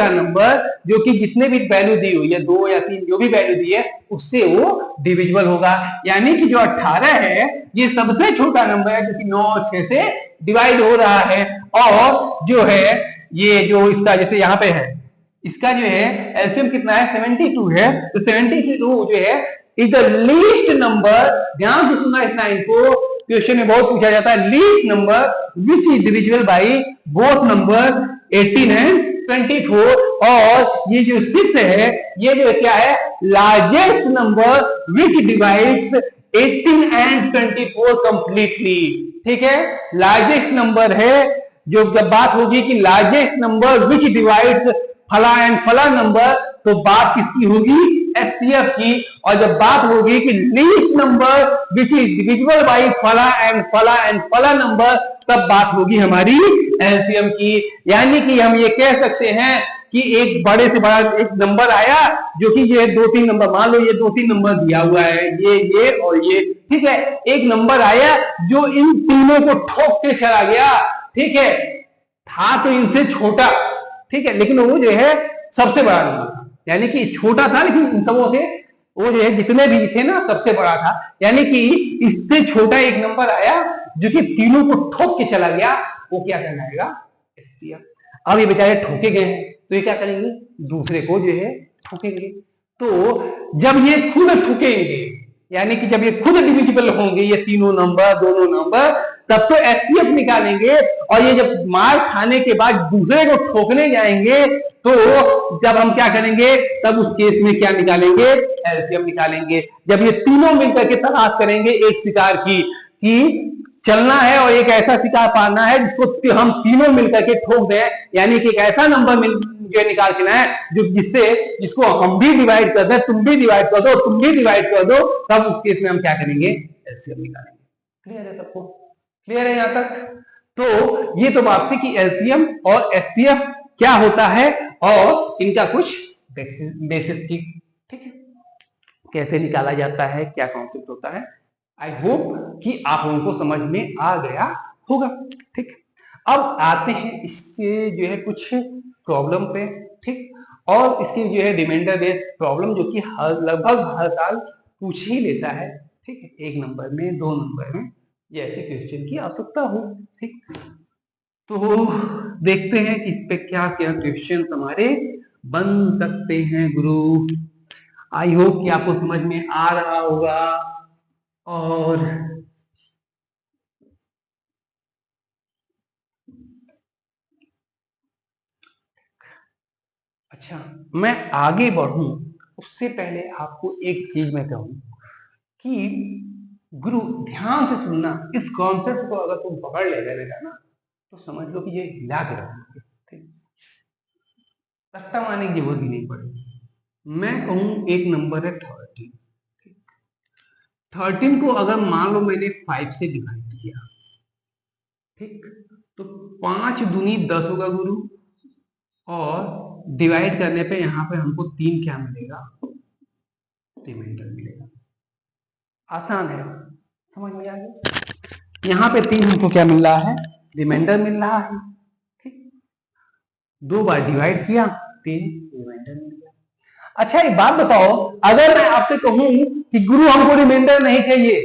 नंबर जो कि जितने भी वैल्यू दी हुई है 2 या 3 जो भी वैल्यू दी है उससे वो डिविजिबल होगा। यानी कि जो 18 है ये सबसे छोटा नंबर है जो कि 9 और 6 से डिवाइड हो रहा है। और जो है ये जो इसका जैसे यहाँ पे है इसका जो है एलसीएम कितना है 72 है, तो 72 जो है इज द लीस्ट नंबर। ध्यान से सुनना इस लाइन को, क्वेश्चन में बहुत पूछा जाता है, least number which is divisible by both number 18 and 24। और ये जो 6 है ये जो क्या है largest number which divides 18 and 24 completely. ठीक है, लार्जेस्ट नंबर है जो जब बात होगी कि लार्जेस्ट नंबर विच डिवाइड्स फला एंड फला नंबर तो बात किसकी होगी एचसीएफ की। और जब बात होगी कि least number which is divisible by फला एंड फला नंबर तब बात होगी हमारी एलसीएम की। यानी कि हम ये कह सकते हैं कि एक बड़े से बड़ा एक नंबर आया जो कि ये 2-3 नंबर, मान लो ये 2-3 नंबर दिया हुआ है ये और ये। ठीक है, एक नंबर आया जो इन तीनों को ठोक के चला गया। ठीक है, था तो इनसे छोटा, ठीक है, लेकिन वो जो है सबसे बड़ा नंबर, यानी कि छोटा था लेकिन इन सबों से वो जो है जितने भी थे ना सबसे बड़ा था। यानी कि इससे छोटा एक नंबर आया जो कि तीनों को ठोक के चला गया, वो क्या कहलाएगा एचसीएफ। अब ये बेचारे ठोके गए हैं तो ये क्या करेंगे दूसरे को जो है ठोकेंगे। तो जब ये खुद ठुकेंगे यानी कि जब ये खुद डिविजिबल होंगे ये तीनों नंबर दोनों नंबर तब तो एचसीएफ निकालेंगे। और ये जब मार खाने के बाद दूसरे को ठोकने जाएंगे तो जब हम क्या करेंगे तब उस केस में क्या निकालेंगे एलसीएम निकालेंगे। जब ये तीनों मिलकर के तलाश करेंगे एक शिकार की कि चलना है और एक ऐसा शिकार पाना है जिसको हम तीनों मिलकर के ठोक दें, यानी कि एक ऐसा नंबर जो निकाल के लाए जो जिसको हम भी डिवाइड कर दें, तुम भी डिवाइड कर दो तुम भी डिवाइड कर दो, तब उस केस में हम क्या करेंगे एलसीएम निकालेंगे। क्लियर है सबको? क्लियर है यहां तक? तो ये तो बात थी कि एलसीएम और एचसीएफ क्या होता है और इनका कुछ बेसिस की, ठीक है, कैसे निकाला जाता है, क्या कॉन्सेप्ट होता है। आई होप कि आप लोगों को समझ में आ गया होगा। ठीक, अब आते हैं इसके जो है कुछ प्रॉब्लम पे। ठीक, और इसके जो है रिमाइंडर बेस्ड प्रॉब्लम जो कि लगभग हर साल पूछ ही लेता है। ठीक है, 1 नंबर में 2 नंबर में ये ऐसे क्वेश्चन की आवश्यकता हो। ठीक, तो देखते हैं कि इस पे क्या क्या क्वेश्चन हमारे बन सकते हैं गुरु। आई होप कि आपको समझ में आ रहा होगा। और अच्छा, मैं आगे बढ़ूं उससे पहले आपको एक चीज मैं कहूं कि गुरु ध्यान से सुनना, इस कॉन्सेप्ट को अगर तुम पकड़ ले बेटा ना तो समझ लो कि ये हिला के रखोगे। ठीक, सट्टा मारने की जरूरत भी नहीं पड़ेगी। मैं कहूं एक नंबर है 13। 13 को अगर मान लो मैंने 5 से डिवाइड किया, ठीक, तो 5 दूनी 10 होगा गुरु, और डिवाइड करने पे यहां पे हमको 3 क्या मिलेगा रिमाइंडर मिलेगा। आसान है, समझ में आ गया। यहां पे 3 हमको क्या मिल रहा है रिमाइंडर मिल रहा है। ठीक, 2 बार डिवाइड किया 3 रिमाइंडर मिल गया। अच्छा एक बात बताओ, अगर मैं आपसे कहूं कि गुरु हमको रिमाइंडर नहीं चाहिए,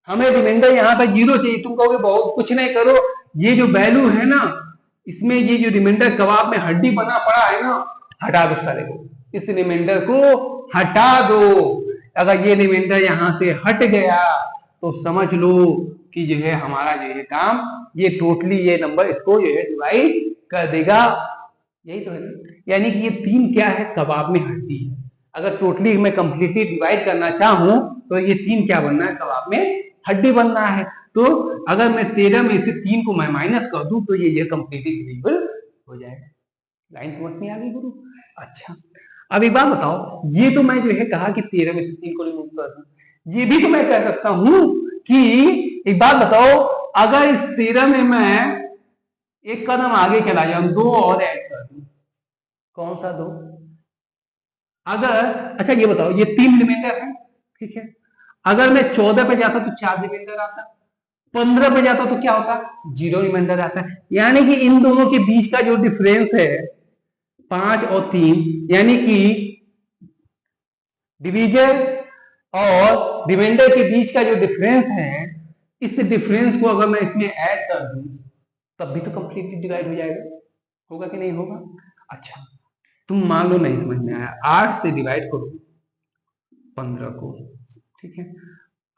हमें रिमाइंडर यहाँ पे 0 चाहिए, तुम कहोगे बहुत कुछ नहीं करो, ये जो वैल्यू है ना इसमें ये जो रिमाइंडर कबाब में हड्डी बना पड़ा है ना हटा दो सारे को, इस रिमाइंडर को हटा दो। अगर ये रिमाइंडर यहां से हट गया तो समझ लो कि जो है हमारा जो है काम ये टोटली ये नंबर इसको जो है डिवाइड कर देगा। यही तो है ना, यानी कि ये 3 क्या है कबाब में हड्डी है। अगर टोटली मैं कंप्लीटली डिवाइड करना चाहूं तो ये 3 क्या बनना है कबाब में हड्डी बनना है। तो अगर मैं 13 में से 3 को मैं माइनस कर दूं तो ये कंप्लीटली डिविजिबल हो जाएगा। लाइन समझ में आ गई गुरु? अच्छा, अब एक बात बताओ, ये तो मैं जो है कहा कि 13 में से 3 को रिमूव कर दूं, ये भी तो मैं कह सकता हूं कि एक बात बताओ, अगर इस 13 में मैं एक कदम आगे चला जाऊं, 2 और ऐड कर दूं, कौन सा 2? अगर, अच्छा ये बताओ, ये 3 रिमाइंडर है, ठीक है, अगर मैं 14 पे जाता तो 4 रिमाइंडर आता, 15 पे जाता तो क्या होता? 0 रिमाइंडर आता है। यानी कि इन दोनों के बीच का जो डिफरेंस है 5 और 3, यानी कि डिवीजर और रिमाइंडर के बीच का जो डिफरेंस है, इस डिफरेंस को अगर मैं इसमें ऐड कर दूं तब भी तो कंप्लीटली डिवाइड हो जाएगा, होगा कि नहीं होगा? अच्छा, तुम मान लो नहीं समझ में आया, 8 से डिवाइड करो 15 को, ठीक है,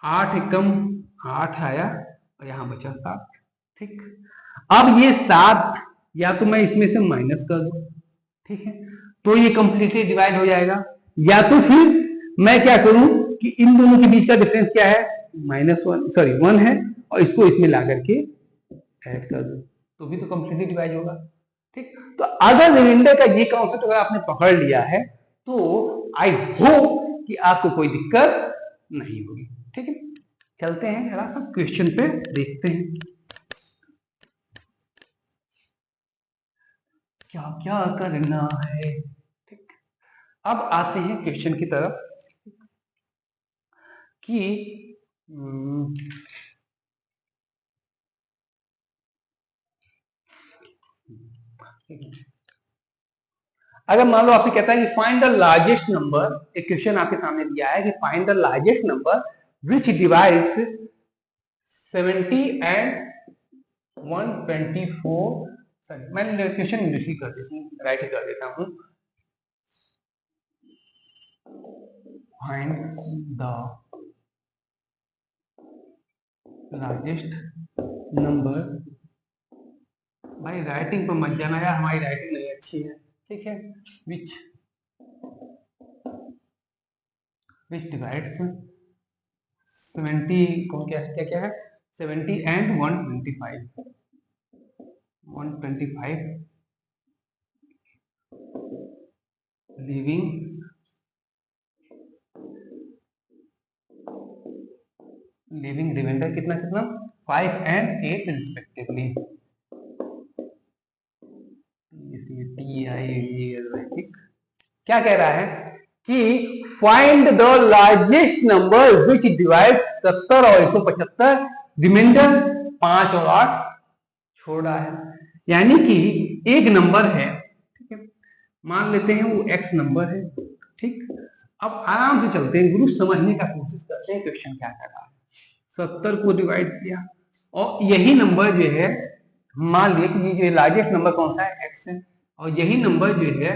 8 एकम 8 आया और यहां बचा 7, ठीक। अब ये 7 या तो मैं इसमें से माइनस कर दूं, ठीक है, तो ये कंप्लीटली डिवाइड हो जाएगा, या तो फिर मैं क्या करूं कि इन दोनों के बीच का डिफरेंस क्या है? -1 है, और इसको इसमें ला करके ऐड कर दूं तो भी तो कंप्लीटली डिवाइड होगा, ठीक। तो अगर रिमाइंडर का ये कॉन्सेप्ट अगर आपने पकड़ लिया है तो आई होप कि आपको कोई दिक्कत नहीं होगी, ठीक है। चलते हैं जरा सा क्वेश्चन पे देखते हैं क्या क्या करना है, ठीक। अब आते हैं क्वेश्चन की तरफ कि अगर मान लो आपसे कहता है कि फाइंड द लार्जेस्ट नंबर, एक क्वेश्चन आपके सामने दिया है कि find the largest number which divides 70 and 124, मैं क्वेश्चन इंग्लिश ही कर देता हूँ, राइट ही कर देता हूँ। फाइंड द लार्जेस्ट नंबर, भाई राइटिंग पर मत जाना यार, हमारी राइटिंग नहीं अच्छी है, ठीक है, विच डिवाइड्स 70 को क्या क्या क्या है 70 एंड 125 लिविंग रिमाइंडर कितना कितना 5 एंड 8 रिस्पेक्टिवली, क्या कह रहा है कि find the largest number which divide 70 और 175, रिमाइंडर 5 और 8 छोड़ रहा है। यानी कि एक नंबर है, ठीक है, मान लेते हैं वो x नंबर है, ठीक। अब आराम से चलते हैं, ग्रुप समझने का कोशिश करते हैं क्वेश्चन क्या कर रहा है। 70 को डिवाइड किया और यही नंबर जो है, मान लिया कि ये जो लार्जेस्ट नंबर कौन सा है x है, और यही नंबर जो है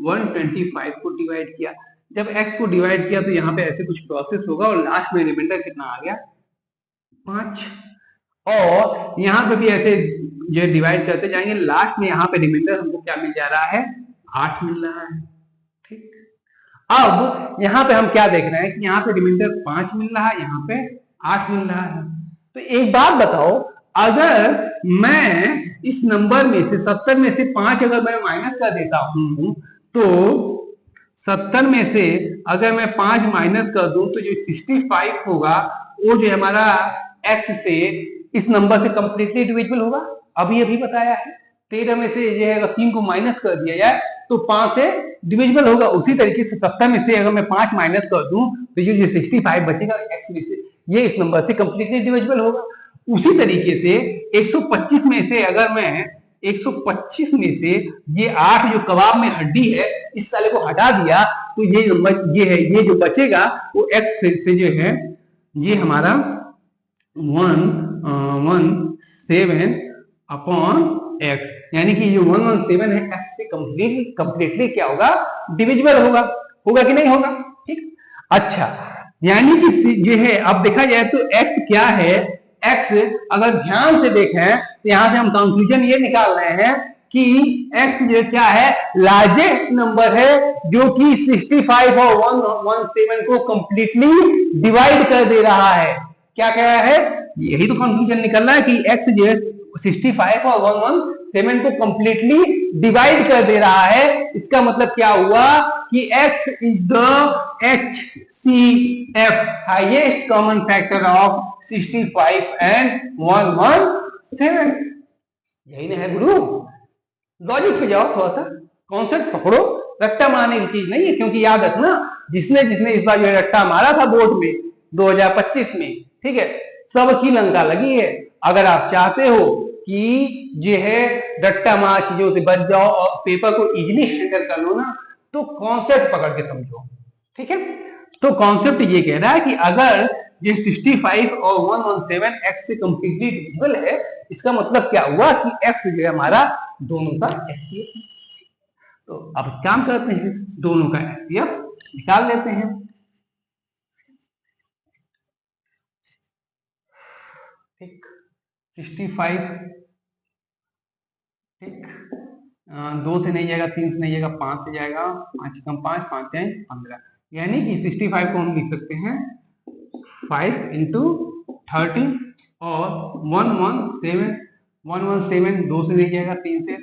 125 को डिवाइड किया। जब x को डिवाइड किया तो यहाँ पे ऐसे कुछ प्रोसेस होगा और लास्ट में रिमाइंडर कितना आ गया 5, और यहाँ पे भी ऐसे जो डिवाइड करते जाएंगे, लास्ट में यहाँ पे रिमाइंडर हमको क्या मिल जा रहा है 8 मिल रहा है, ठीक। अब यहाँ पे हम क्या देख रहे हैं कि यहाँ पे रिमाइंडर 5 मिल रहा है, यहाँ पे 8 मिल रहा है। तो एक बात बताओ, अगर मैं इस नंबर में से 70 में से 5 अगर मैं माइनस कर देता हूं तो 70 में से अगर मैं 5 माइनस कर दूं तो जो 65 होगा वो जो हमारा x से इस नंबर से कंप्लीटली डिविजिबल होगा। अभी अभी बताया है 13 में से जो है अगर 3 को माइनस कर दिया जाए तो 5 से डिविजिबल होगा। उसी तरीके से 70 में से अगर मैं 5 माइनस कर दूं तो ये जो 65 बचेगा x में से ये इस नंबर से कंप्लीटली डिविजिबल होगा। उसी तरीके से 125 में से अगर मैं 125 में से ये 8 जो कबाब में हड्डी है इस साले को हटा दिया तो ये नंबर ये है, ये जो बचेगा वो x से जो है ये हमारा 117 अपॉन x, यानी कि जो 117 है x से कंप्लीटली क्या होगा डिविजिबल होगा, होगा कि नहीं होगा, ठीक। अच्छा, यानी कि ये है, अब देखा जाए तो x क्या है, x अगर ध्यान से देखें तो यहां से हम कंक्लूजन ये निकाल रहे हैं कि x जो क्या है लार्जेस्ट नंबर है जो कि 65 और 117 को कंप्लीटली डिवाइड कर दे रहा है। क्या कह रहा है, यही तो कंक्लूजन निकल रहा है कि x जो 65 और 117 को कंप्लीटली डिवाइड कर दे रहा है। इसका मतलब क्या हुआ कि x is the h C F highest common factor of 65 and 117। यही ना है गुरु। लॉजिक पे जाओ, थोड़ा सा कॉन्सेप्ट पकड़ो। रट्टा मारने की चीज नहीं है, क्योंकि याद रखना जिसने जिसने इस बार जो रट्टा मारा था बोर्ड में 2025 में, ठीक है, सबकी लंका लगी है। अगर आप चाहते हो कि जो है रट्टा मार चीजों से बच जाओ और पेपर को इजीली हैंडल कर लो ना, तो कॉन्सेप्ट पकड़ के समझो, ठीक है। तो कॉन्सेप्ट ये कह रहा है कि अगर ये 65 और 117 x से कंप्लीटली डिविजिबल है, इसका मतलब क्या हुआ कि x जो है हमारा दोनों का एचसीएफ है। तो अब काम करते हैं, दोनों का एचसीएफ निकाल लेते हैं। ठीक, 65, ठीक, 2 से नहीं जाएगा, 3 से नहीं जाएगा, 5 से जाएगा, 5 कम 5, 5 जाए 15, यानी कि 65 को हम लिख सकते हैं 5 इंटू 30 और 117 2 से नहीं जाएगा, 3 से,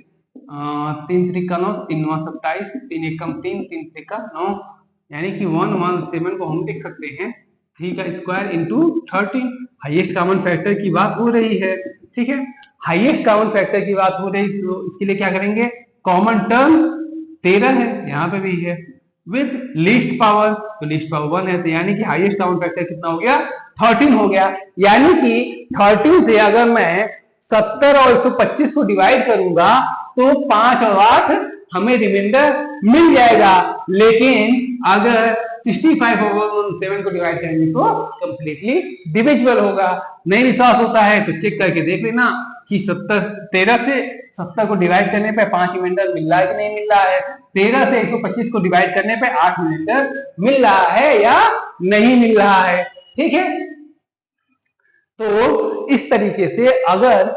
3 3 का 9, 3 9 27, 3 1 कम 3, 3 3 का 9, यानी कि 117 को हम लिख सकते हैं 3 का square into 30। Highest common factor की बात हो रही है, ठीक है, हाईएस्ट कॉमन फैक्टर की बात हो रही है, तो इसके लिए क्या करेंगे, कॉमन टर्म 13 है, यहाँ पे भी है, विद लीस्ट पावर, तो लीस्ट पावर 1 है, तो यानी कि हाईएस्ट कॉमन फैक्टर कितना हो गया, 13 हो गया। यानी कि 13 से अगर मैं 70 और 125 को डिवाइड करूंगा तो 5 और 8 हमें रिमाइंडर मिल जाएगा, लेकिन अगर 65 और 117 को डिवाइड करेंगे तो कंप्लीटली डिविजिबल होगा। नहीं विश्वास होता है तो चेक करके देख लेना कि 13 से 70 को डिवाइड करने पे 5 रिमाइंडर मिल रहा है कि नहीं मिल रहा है, 13 से 125 को डिवाइड करने पे 8 रिमाइंडर मिल रहा है या नहीं मिल रहा है, ठीक है। तो इस तरीके से अगर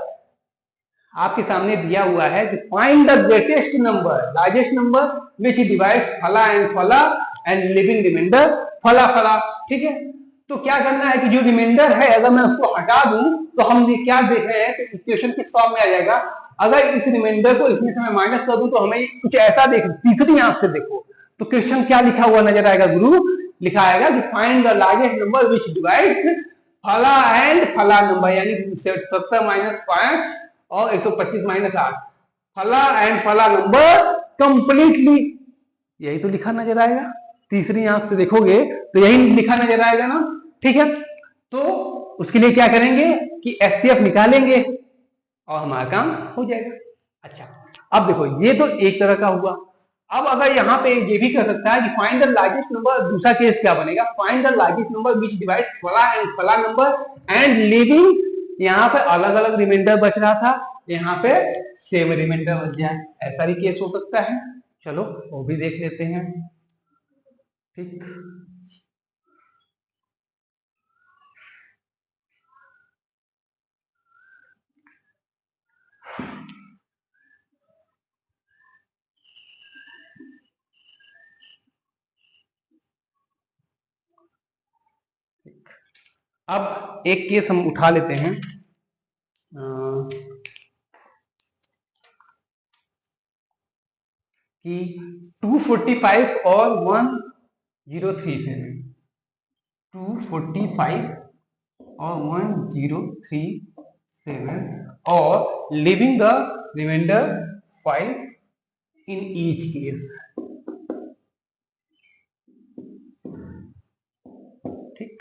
आपके सामने दिया हुआ है कि find the greatest number, largest number which divides फला एंड फला एंड लिविंग रिमाइंडर फला फला, ठीक है, तो क्या करना है कि जो रिमाइंडर है अगर मैं उसको हटा दूं तो हम क्या देख रहे हैं कि इक्वेशन किस फॉर्म में आ जाएगा। अगर इस रिमाइंडर को इसमें से मैं माइनस कर दूं तो हमें कुछ ऐसा देख, तीसरी आंख से देखो तो क्वेश्चन क्या लिखा हुआ नजर आएगा गुरु, लिखा आएगा कि find the largest number which divides फला एंड फला नंबर, यानी 70 माइनस 5 और 125 माइनस 8, फला एंड फला नंबर कंप्लीटली, यही तो लिखा नजर आएगा, तीसरी आंख से देखोगे तो यही लिखा नजर आएगा ना, ठीक है। तो उसके लिए क्या करेंगे कि एचसीएफ निकालेंगे और हमारा काम हो जाएगा। अच्छा, अब देखो ये तो एक तरह का हुआ। अब अगर यहाँ पे ये भी कर सकता है कि फाइंड द लार्जेस्ट नंबर, दूसरा केस क्या बनेगा, find the largest number which divides फला एंड फला नंबर एंड लिविंग, यहाँ पे अलग अलग रिमाइंडर बच रहा था, यहाँ पे सेम रिमाइंडर बच जाए, ऐसा भी केस हो सकता है। चलो वो भी देख लेते हैं, ठीक। अब एक केस हम उठा लेते हैं, कि 245 और 1037, 245 और 1037 और leaving the remainder 5 in each case, ठीक।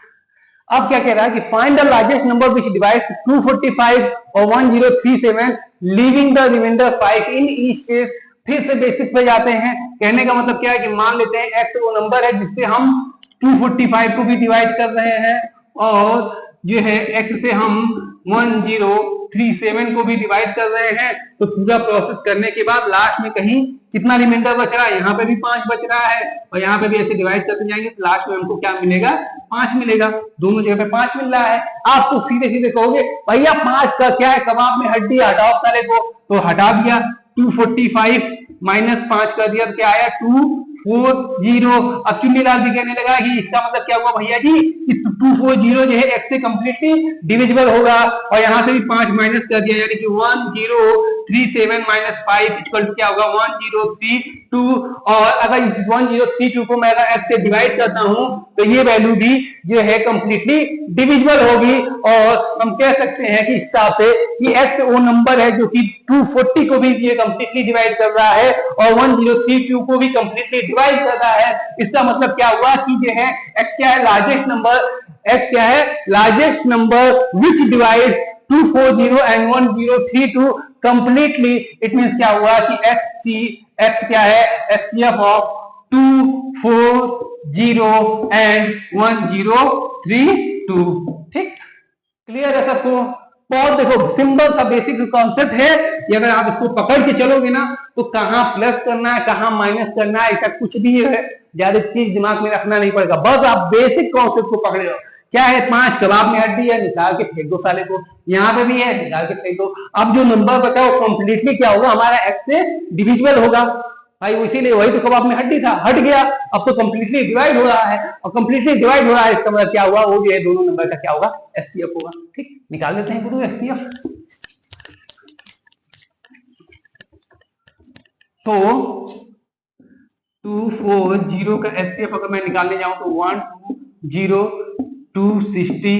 अब क्या कह रहा है कि find the largest number which divides 245 और 1037 leaving the remainder 5 in each case. फिर से बेसिक पे जाते हैं, कहने का मतलब क्या है कि मान लेते हैं x वो नंबर है जिससे हम 245 को भी डिवाइड कर रहे हैं और जो है x से हम 1037 को भी डिवाइड कर रहे हैं। तो पूरा प्रोसेस करने के बाद लास्ट में कहीं कितना रिमाइंडर बच रहा है, यहाँ पे भी 5 बच रहा है और यहाँ पे भी ऐसे डिवाइड करते जाएंगे तो लास्ट में हमको क्या मिलेगा, 5 मिलेगा, दोनों जगह पे 5 मिल रहा है। आप तो सीधे सीधे कहोगे भैया 5 का क्या है, कबाब में हड्डी हटाओ सारे को, तो हटा दिया, 245 माइनस 5 कर दिया तो क्या आया 240। अब चुन्नीलाल भी कहने लगा कि इसका मतलब क्या हुआ भैया जी कि 240 जो है x से कंप्लीटली डिविजिबल होगा और यहां से भी 5 माइनस कर दिया, यानी कि 1037 माइनस 5 इक्वल टू क्या होगा 1032। और अगर इस 1032 को मैं अगर x से डिवाइड करता हूं तो ये वैल्यू भी जो है कंप्लीटली डिविजिबल होगी। और हम कह सकते हैं कि इस हिसाब से कि x वो नंबर है जो कि 240 को भी ये कंप्लीटली डिवाइड कर रहा है और 1032 को भी कंप्लीटली डिवाइड कर रहा है। इसका मतलब क्या हुआ कि जो है x क्या है लार्जेस्ट नंबर, x क्या है largest number which divides 240 and 1032 completely. It means क्या हुआ कि x क्या है HCF ऑफ 240 and 1032। ठीक, क्लियर है सबको? और देखो सिंबल का बेसिक कॉन्सेप्ट है कि अगर आप इसको पकड़ के चलोगे ना तो कहां प्लस करना है कहां माइनस करना है ऐसा कुछ भी है ज्यादा चीज दिमाग में रखना नहीं पड़ेगा, बस आप बेसिक कॉन्सेप्ट को पकड़े हो। क्या है 5 कबाब में हड्डी है निकाल के फेंक दो साले को, यहाँ पे भी है निकाल के फेंक दो। अब जो नंबर बचा वो कंप्लीटली क्या होगा हमारा x से डिविजिबल होगा भाई, इसीलिए वही तो कबाब में हड्डी था हट गया, अब तो कंप्लीटली डिवाइड हो रहा है और कंप्लीटली डिवाइड हो रहा है इसका मतलब क्या हुआ वो जो है दोनों नंबर का क्या होगा HCF होगा। ठीक, निकाल लेते हैं गुरु HCF। तो 240 का HCF अगर मैं निकालने जाऊं तो 120 260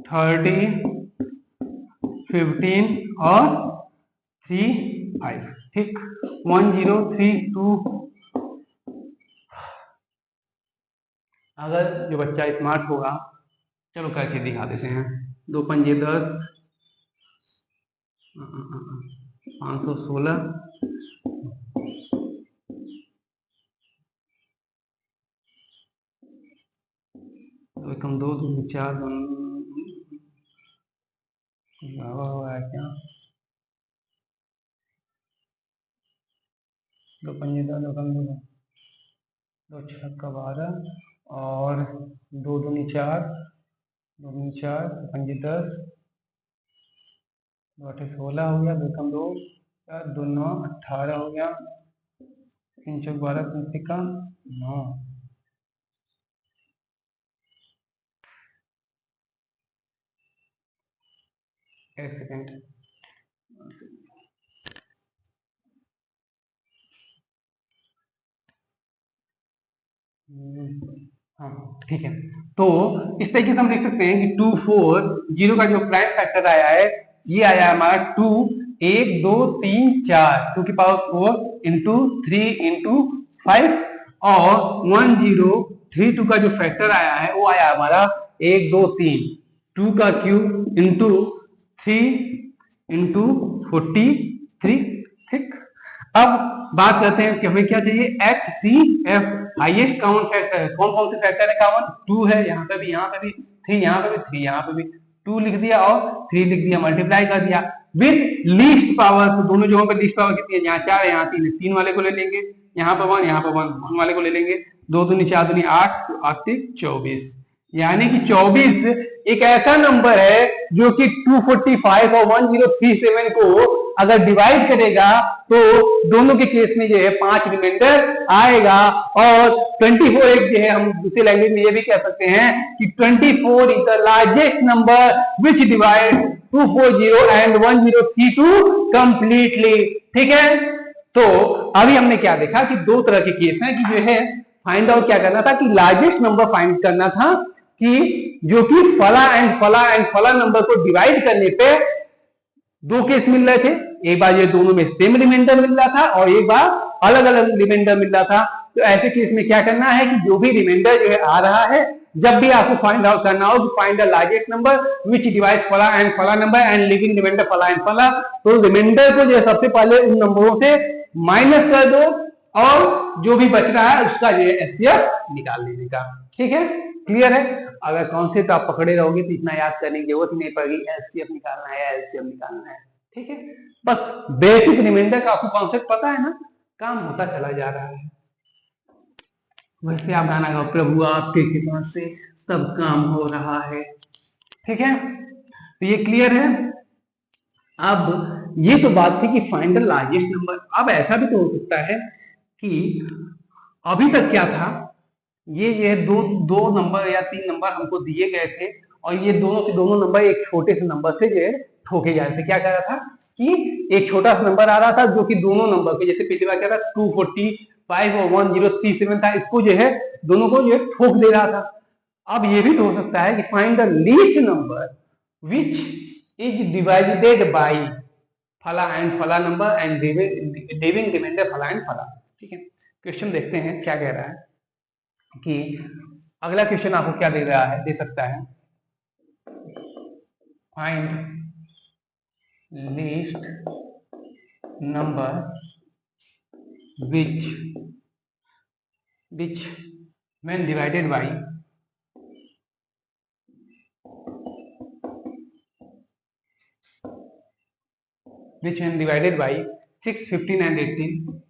30 15 और 3 5। ठीक, 1032। अगर जो बच्चा स्मार्ट होगा चलो करके दिखा देते हैं। 2 पंजे 10 516 कम 2 2 4 क्या 2 पंजे 10 2 कम 2 2 6 का 12 और 2 दूनी 4 2 दूनी 4 पंजे 10 2 8 16 हो गया 2 कम 2 4 2 9 18 हो गया 3 चौक 12 3 का 9। एक सेकेंड हाँ ठीक है। तो इस तरीके से हम देख सकते हैं कि 240 का जो प्राइम फैक्टर आया है ये आया हमारा 2 1 2 3 4 2 की पावर 4 इंटू 3 इंटू 5 और 1032 का जो फैक्टर आया है वो आया हमारा 1 2 3 2 का क्यूब इंटू 3 इंटू 43। ठीक, अब बात करते हैं कि हमें क्या चाहिए HCF हाईएस्ट कॉमन फैक्टर है। कौन कौन से फैक्टर है कॉमन 2 है यहाँ पे भी 3 यहाँ पे भी 3 यहाँ पे भी 2 लिख दिया और 3 लिख दिया मल्टीप्लाई कर दिया विद लीस्ट पावर। तो दोनों जगहों पे लीस्ट पावर कितनी है यहाँ 4 है यहाँ 3 है 3 वाले को ले लेंगे यहाँ पे 1 यहाँ पे 1 वाले को ले लेंगे 2 दूनी 4 दूनी 8 8 24 यानी कि 24 एक ऐसा नंबर है जो कि 245 और 1037 को अगर डिवाइड करेगा तो दोनों के केस में जो है 5 रिमाइंडर आएगा। और 24 एक जो है हम दूसरे लैंग्वेज में ये भी कह सकते हैं कि 24 is the largest number which divides 240 and 1032 completely. ठीक है, तो अभी हमने क्या देखा कि दो तरह के केस हैं कि जो है फाइंड आउट क्या करना था कि लार्जेस्ट नंबर फाइंड करना था कि जो कि फला एंड फला नंबर को डिवाइड करने पे दो केस मिल रहे थे, एक बार ये दोनों में सेम रिमाइंडर मिल रहा था और एक बार अलग अलग रिमाइंडर मिल रहा था। तो ऐसे केस में क्या करना है कि जो भी रिमाइंडर जो है आ रहा है जब भी आपको फाइंड आउट करना हो कि find the largest number which divides फला नंबर एंड लिविंग रिमाइंडर फला एंड फला, तो रिमाइंडर को जो है सबसे पहले उन नंबरों से माइनस कर दो और जो भी बच रहा है उसका जो है एचसीएफ निकाल लेने का। ठीक है, क्लियर है? अगर कॉन्सेप्ट आप पकड़े रहोगे तो इतना याद करने की जरूरत नहीं पड़ेगी एचसीएफ निकालना है एलसीएम निकालना है। ठीक है, बस बेसिक रिमाइंडर का आपको कॉन्सेप्ट पता है ना, काम होता चला जा रहा है। वैसे आप गाना गाओ, प्रभु आपके कृपा से सब काम हो रहा है। ठीक है, तो ये क्लियर है। अब ये तो बात थी कि फाइंड द लार्जेस्ट नंबर। अब ऐसा भी तो हो सकता है कि अभी तक क्या था, ये दो नंबर या तीन नंबर हमको दिए गए थे और ये दोनों के दोनों नंबर एक छोटे से नंबर से जो है ठोके जा रहे थे। क्या कर रहा था कि एक छोटा सा नंबर आ रहा था जो कि दोनों नंबर के, जैसे पिछली बार क्या था 245 और 1037 था, इसको जो है दोनों को जो है ठोक दे रहा था। अब ये भी तो हो सकता है कि find the least number which is divided by फला एंड फला नंबर एंड लीविंग रिमाइंडर फला एंड फला। ठीक है, क्वेश्चन देखते हैं क्या कह रहा है कि अगला क्वेश्चन आपको क्या दे रहा है, दे सकता है find least number which when divided by which when divided by 6, 15 and 18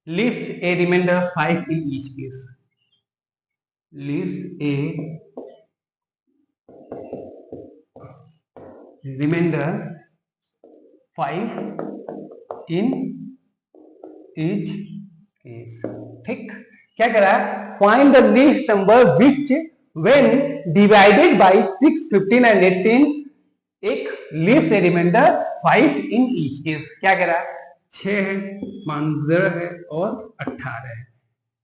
leaves a remainder 5 in each case, leaves a remainder 5 in each case। ठीक, क्या कह रहा है, find the least number which when divided by 6, 15 and 18 एक leaves a remainder 5 in each case. क्या कह रहा है, 6 है, 15 है और 18 है,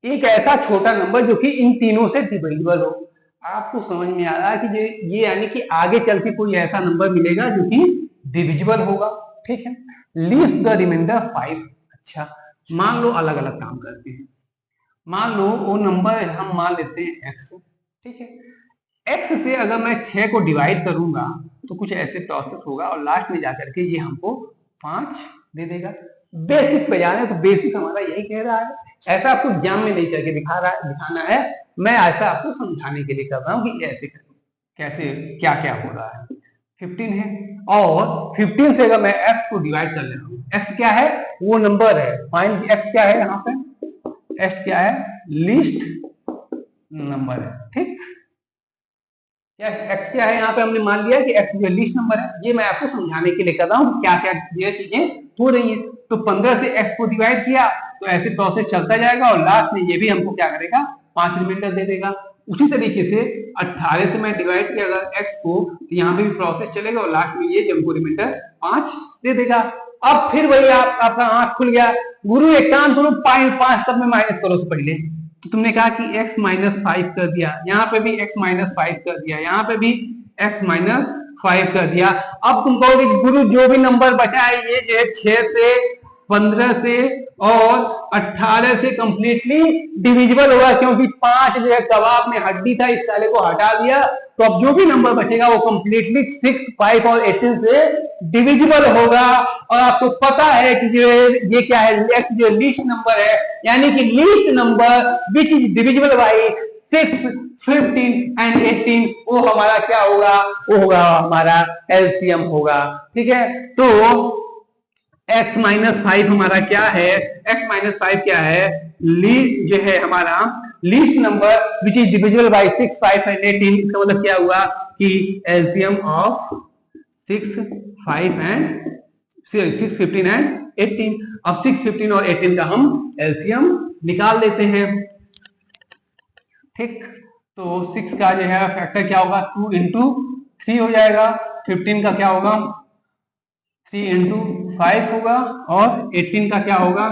एक ऐसा छोटा नंबर जो कि इन तीनों से डिविजिबल हो। आपको समझ में आ रहा है कि ये यानी कि आगे चल के कोई ऐसा नंबर मिलेगा जो कि डिविजिबल होगा। ठीक है, लीस्ट द रिमाइंडर 5। अच्छा, मान लो अलग अलग काम करते हैं, मान लो वो नंबर हम मान लेते हैं x। ठीक है, x से अगर मैं 6 को डिवाइड करूंगा तो कुछ ऐसे प्रोसेस होगा और लास्ट में जाकर के ये हमको 5 दे देगा। बेसिक पे जाने तो बेसिक हमारा यही कह रहा है, ऐसा आपको एग्जाम में नहीं करके दिखाना है, मैं ऐसा आपको समझाने के लिए कर रहा हूँ कि ऐसे कैसे क्या क्या हो रहा है। 15 है और 15 से अगर मैं x को डिवाइड कर ले रहा हूँ, x क्या है, वो नंबर है, फाइंड x क्या है, यहाँ पे x क्या है, लीस्ट नंबर है। ठीक, क्या x क्या है, यहाँ पे हमने मान लिया कि x जो लीस्ट नंबर है। ये मैं आपको समझाने के लिए कर रहा हूँ क्या क्या ये चीजें हो रही है। तो 15 से x को डिवाइड किया तो ऐसे प्रोसेस चलता जाएगा और लास्ट में ये भी हमको क्या करेगा, 5 रिमाइंडर दे देगा। उसी तरीके से 18 से मैं डिवाइड किया अगर x को तो यहाँ पे भी प्रोसेस चलेगा और लास्ट में ये हमको रिमाइंडर 5 दे देगा। अब फिर वही आपका आंख खुल गया, गुरु एक काम करो 5 तब में माइनस करो। तो पहले तो तुमने कहा कि x -5 कर दिया, यहाँ पे भी x -5 कर दिया, यहाँ पे भी x -5 कर दिया। अब तुम कहोगे गुरु जो भी नंबर बचा है ये जो है 6 से 15 से और 18 से कंप्लीटली डिविजिबल होगा, क्योंकि 5 जो है कबाब में हड्डी था, इस साले को हटा दिया। तो अब जो भी नंबर बचेगा वो कंप्लीटली 6, 5 और 18 से डिविजिबल होगा। और आपको पता है कि जो ये क्या है, x जो लीस्ट नंबर है, यानी कि least number which is divisible by 6, 15 and 18 वो हमारा क्या होगा, वो होगा हमारा एलसीएम होगा। ठीक है, तो x -5 हमारा क्या है, x -5 क्या है, जो है हमारा least number which is divisible by 6, 5 and 18। इसका मतलब क्या हुआ कि एलसीएम ऑफ 6, 5 एंड 6, 15 एंड 18। अब 6, 15 और 18 का हम एलसीएम निकाल लेते हैं। ठीक, तो 6 का जो है फैक्टर क्या होगा, 2 into 3 हो जाएगा। 15 का क्या होगा, 3 into 5 होगा और 18 का क्या होगा,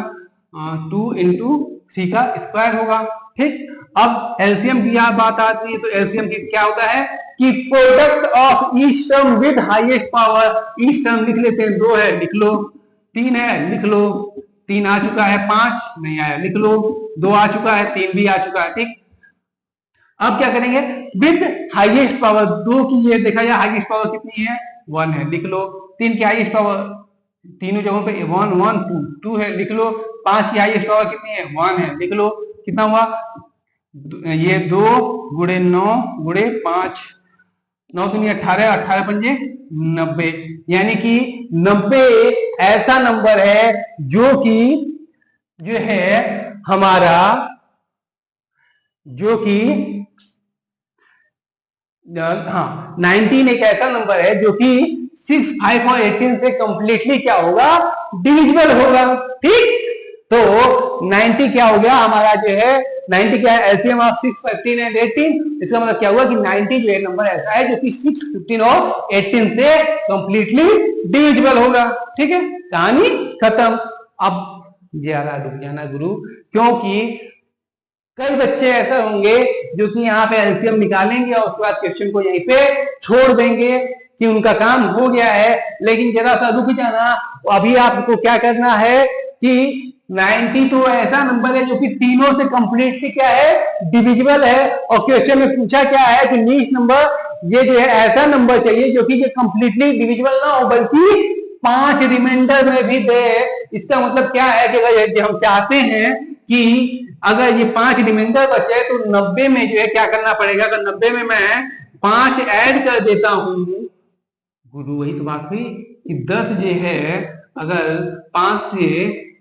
2 into 3 का स्क्वायर होगा। ठीक, अब एलसीएम की यह बात आती है तो एलसीएम की क्या होता है कि product of each term with highest power. Each term लिख लेते हैं, 2 है लिख लो, 3 है लिख लो, 3 आ चुका है, 5 नहीं आया लिख लो, 2 आ चुका है, 3 भी आ चुका है। ठीक, अब क्या करेंगे विद हाईएस्ट पावर, 2 की ये देखा जाए हाईएस्ट पावर कितनी है, 1 है लिख लो, 3 की हाईएस्ट पावर तीनों जगहों पे 1, 1, 2, 2 है लिख लो, 5 की हाईएस्ट पावर कितनी है, 1 है लिख लो, कितना हुआ, ये 2 गुणे 9 गुणे 5, 9 दूनी 18, 18 पंजे 90, यानी कि 90 ऐसा नंबर है जो कि जो है हमारा जो कि 19 एक ऐसा नंबर है जो कि 6, 5 और 18 से कंप्लीटली क्या होगा, डिविजिबल होगा। ठीक, तो 90 क्या हो गया हमारा जो है 90 क्या है, एलसीएम ऑफ 6, 15 एंड 18। इसका मतलब क्या हुआ कि 90 जो है नंबर ऐसा है जो कि 6, 15 और 18 से कंप्लीटली डिविजिबल होगा। ठीक है, कहानी खत्म। अब जरा रुक जाना गुरु, क्योंकि कई बच्चे ऐसे होंगे जो कि यहाँ पे एलसीएम निकालेंगे और उसके बाद क्वेश्चन को यहीं पे छोड़ देंगे कि उनका काम हो गया है। लेकिन जरा सा रुक जाना, अभी आपको क्या करना है कि 90 तो ऐसा नंबर है जो कि तीनों से कंप्लीटली क्या है, डिविजिबल है। और क्वेश्चन में पूछा क्या है कि लीस्ट नंबर ये जो है ऐसा नंबर चाहिए जो कि ये कंप्लीटली डिविजिबल ना हो बल्कि 5 रिमाइंडर में भी दे। इसका मतलब क्या है कि अगर हम चाहते हैं कि अगर ये 5 रिमाइंडर बचे तो 90 में जो है क्या करना पड़ेगा, अगर 90 में मैं 5 ऐड कर देता हूं गुरु, वही तो बात हुई कि 10 जो है अगर 5 से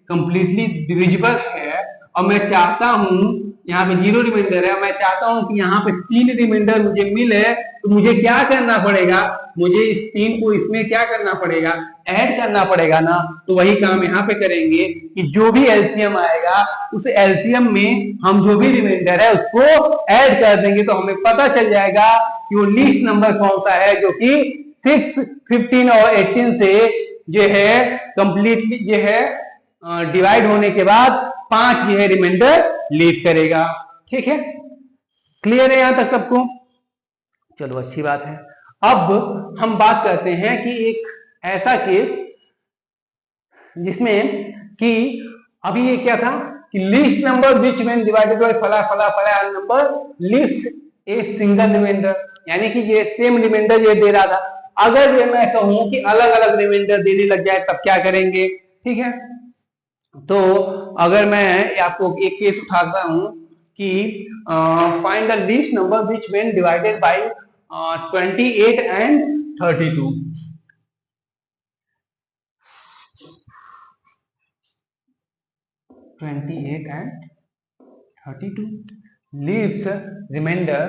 कंप्लीटली डिविजिबल है और मैं चाहता हूं यहाँ पे 0 रिमाइंडर है, मैं चाहता हूं कि यहाँ पे 3 रिमाइंडर मुझे मिले, तो मुझे क्या करना पड़ेगा, मुझे इस 3 को इसमें क्या करना पड़ेगा, ऐड करना पड़ेगा ना। तो वही काम यहाँ पे करेंगे कि जो भी एलसीएम आएगा उस एलसीएम में हम जो भी रिमाइंडर है उसको ऐड कर देंगे, तो हमें पता चल जाएगा कि वो लीस्ट नंबर कौन सा है जो कि 6, 15 और 18 से जो है कंप्लीटली जो है डिवाइड होने के बाद 5 जो है रिमाइंडर लीव करेगा। ठीक है, क्लियर है यहां तक सबको? चलो अच्छी बात है। अब हम बात करते हैं कि एक ऐसा केस जिसमें कि अभी ये क्या था कि least number which when divided by फला फला फला number leaves a single remainder, यानी कि ये सेम रिमाइंडर ये दे रहा था। अगर ये मैं कहूं कि अलग अलग रिमाइंडर देने लग जाए तब क्या करेंगे? ठीक है, तो अगर मैं आपको एक केस उठाता हूं कि find the least number which when divided bye 28 and 32। 28 and 32 leaves remainder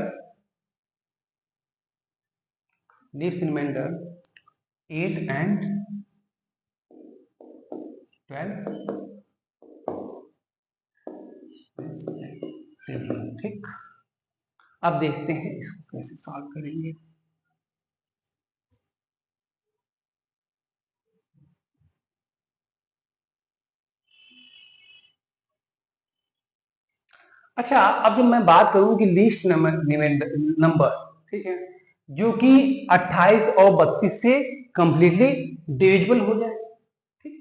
8 and 12। ठीक, अब देखते हैं इसको कैसे सॉल्व करेंगे। अच्छा, अब जब मैं बात करूं कि लीस्ट नंबर, ठीक है, जो कि 28 और 32 से कंप्लीटली डिविजिबल हो जाए, ठीक,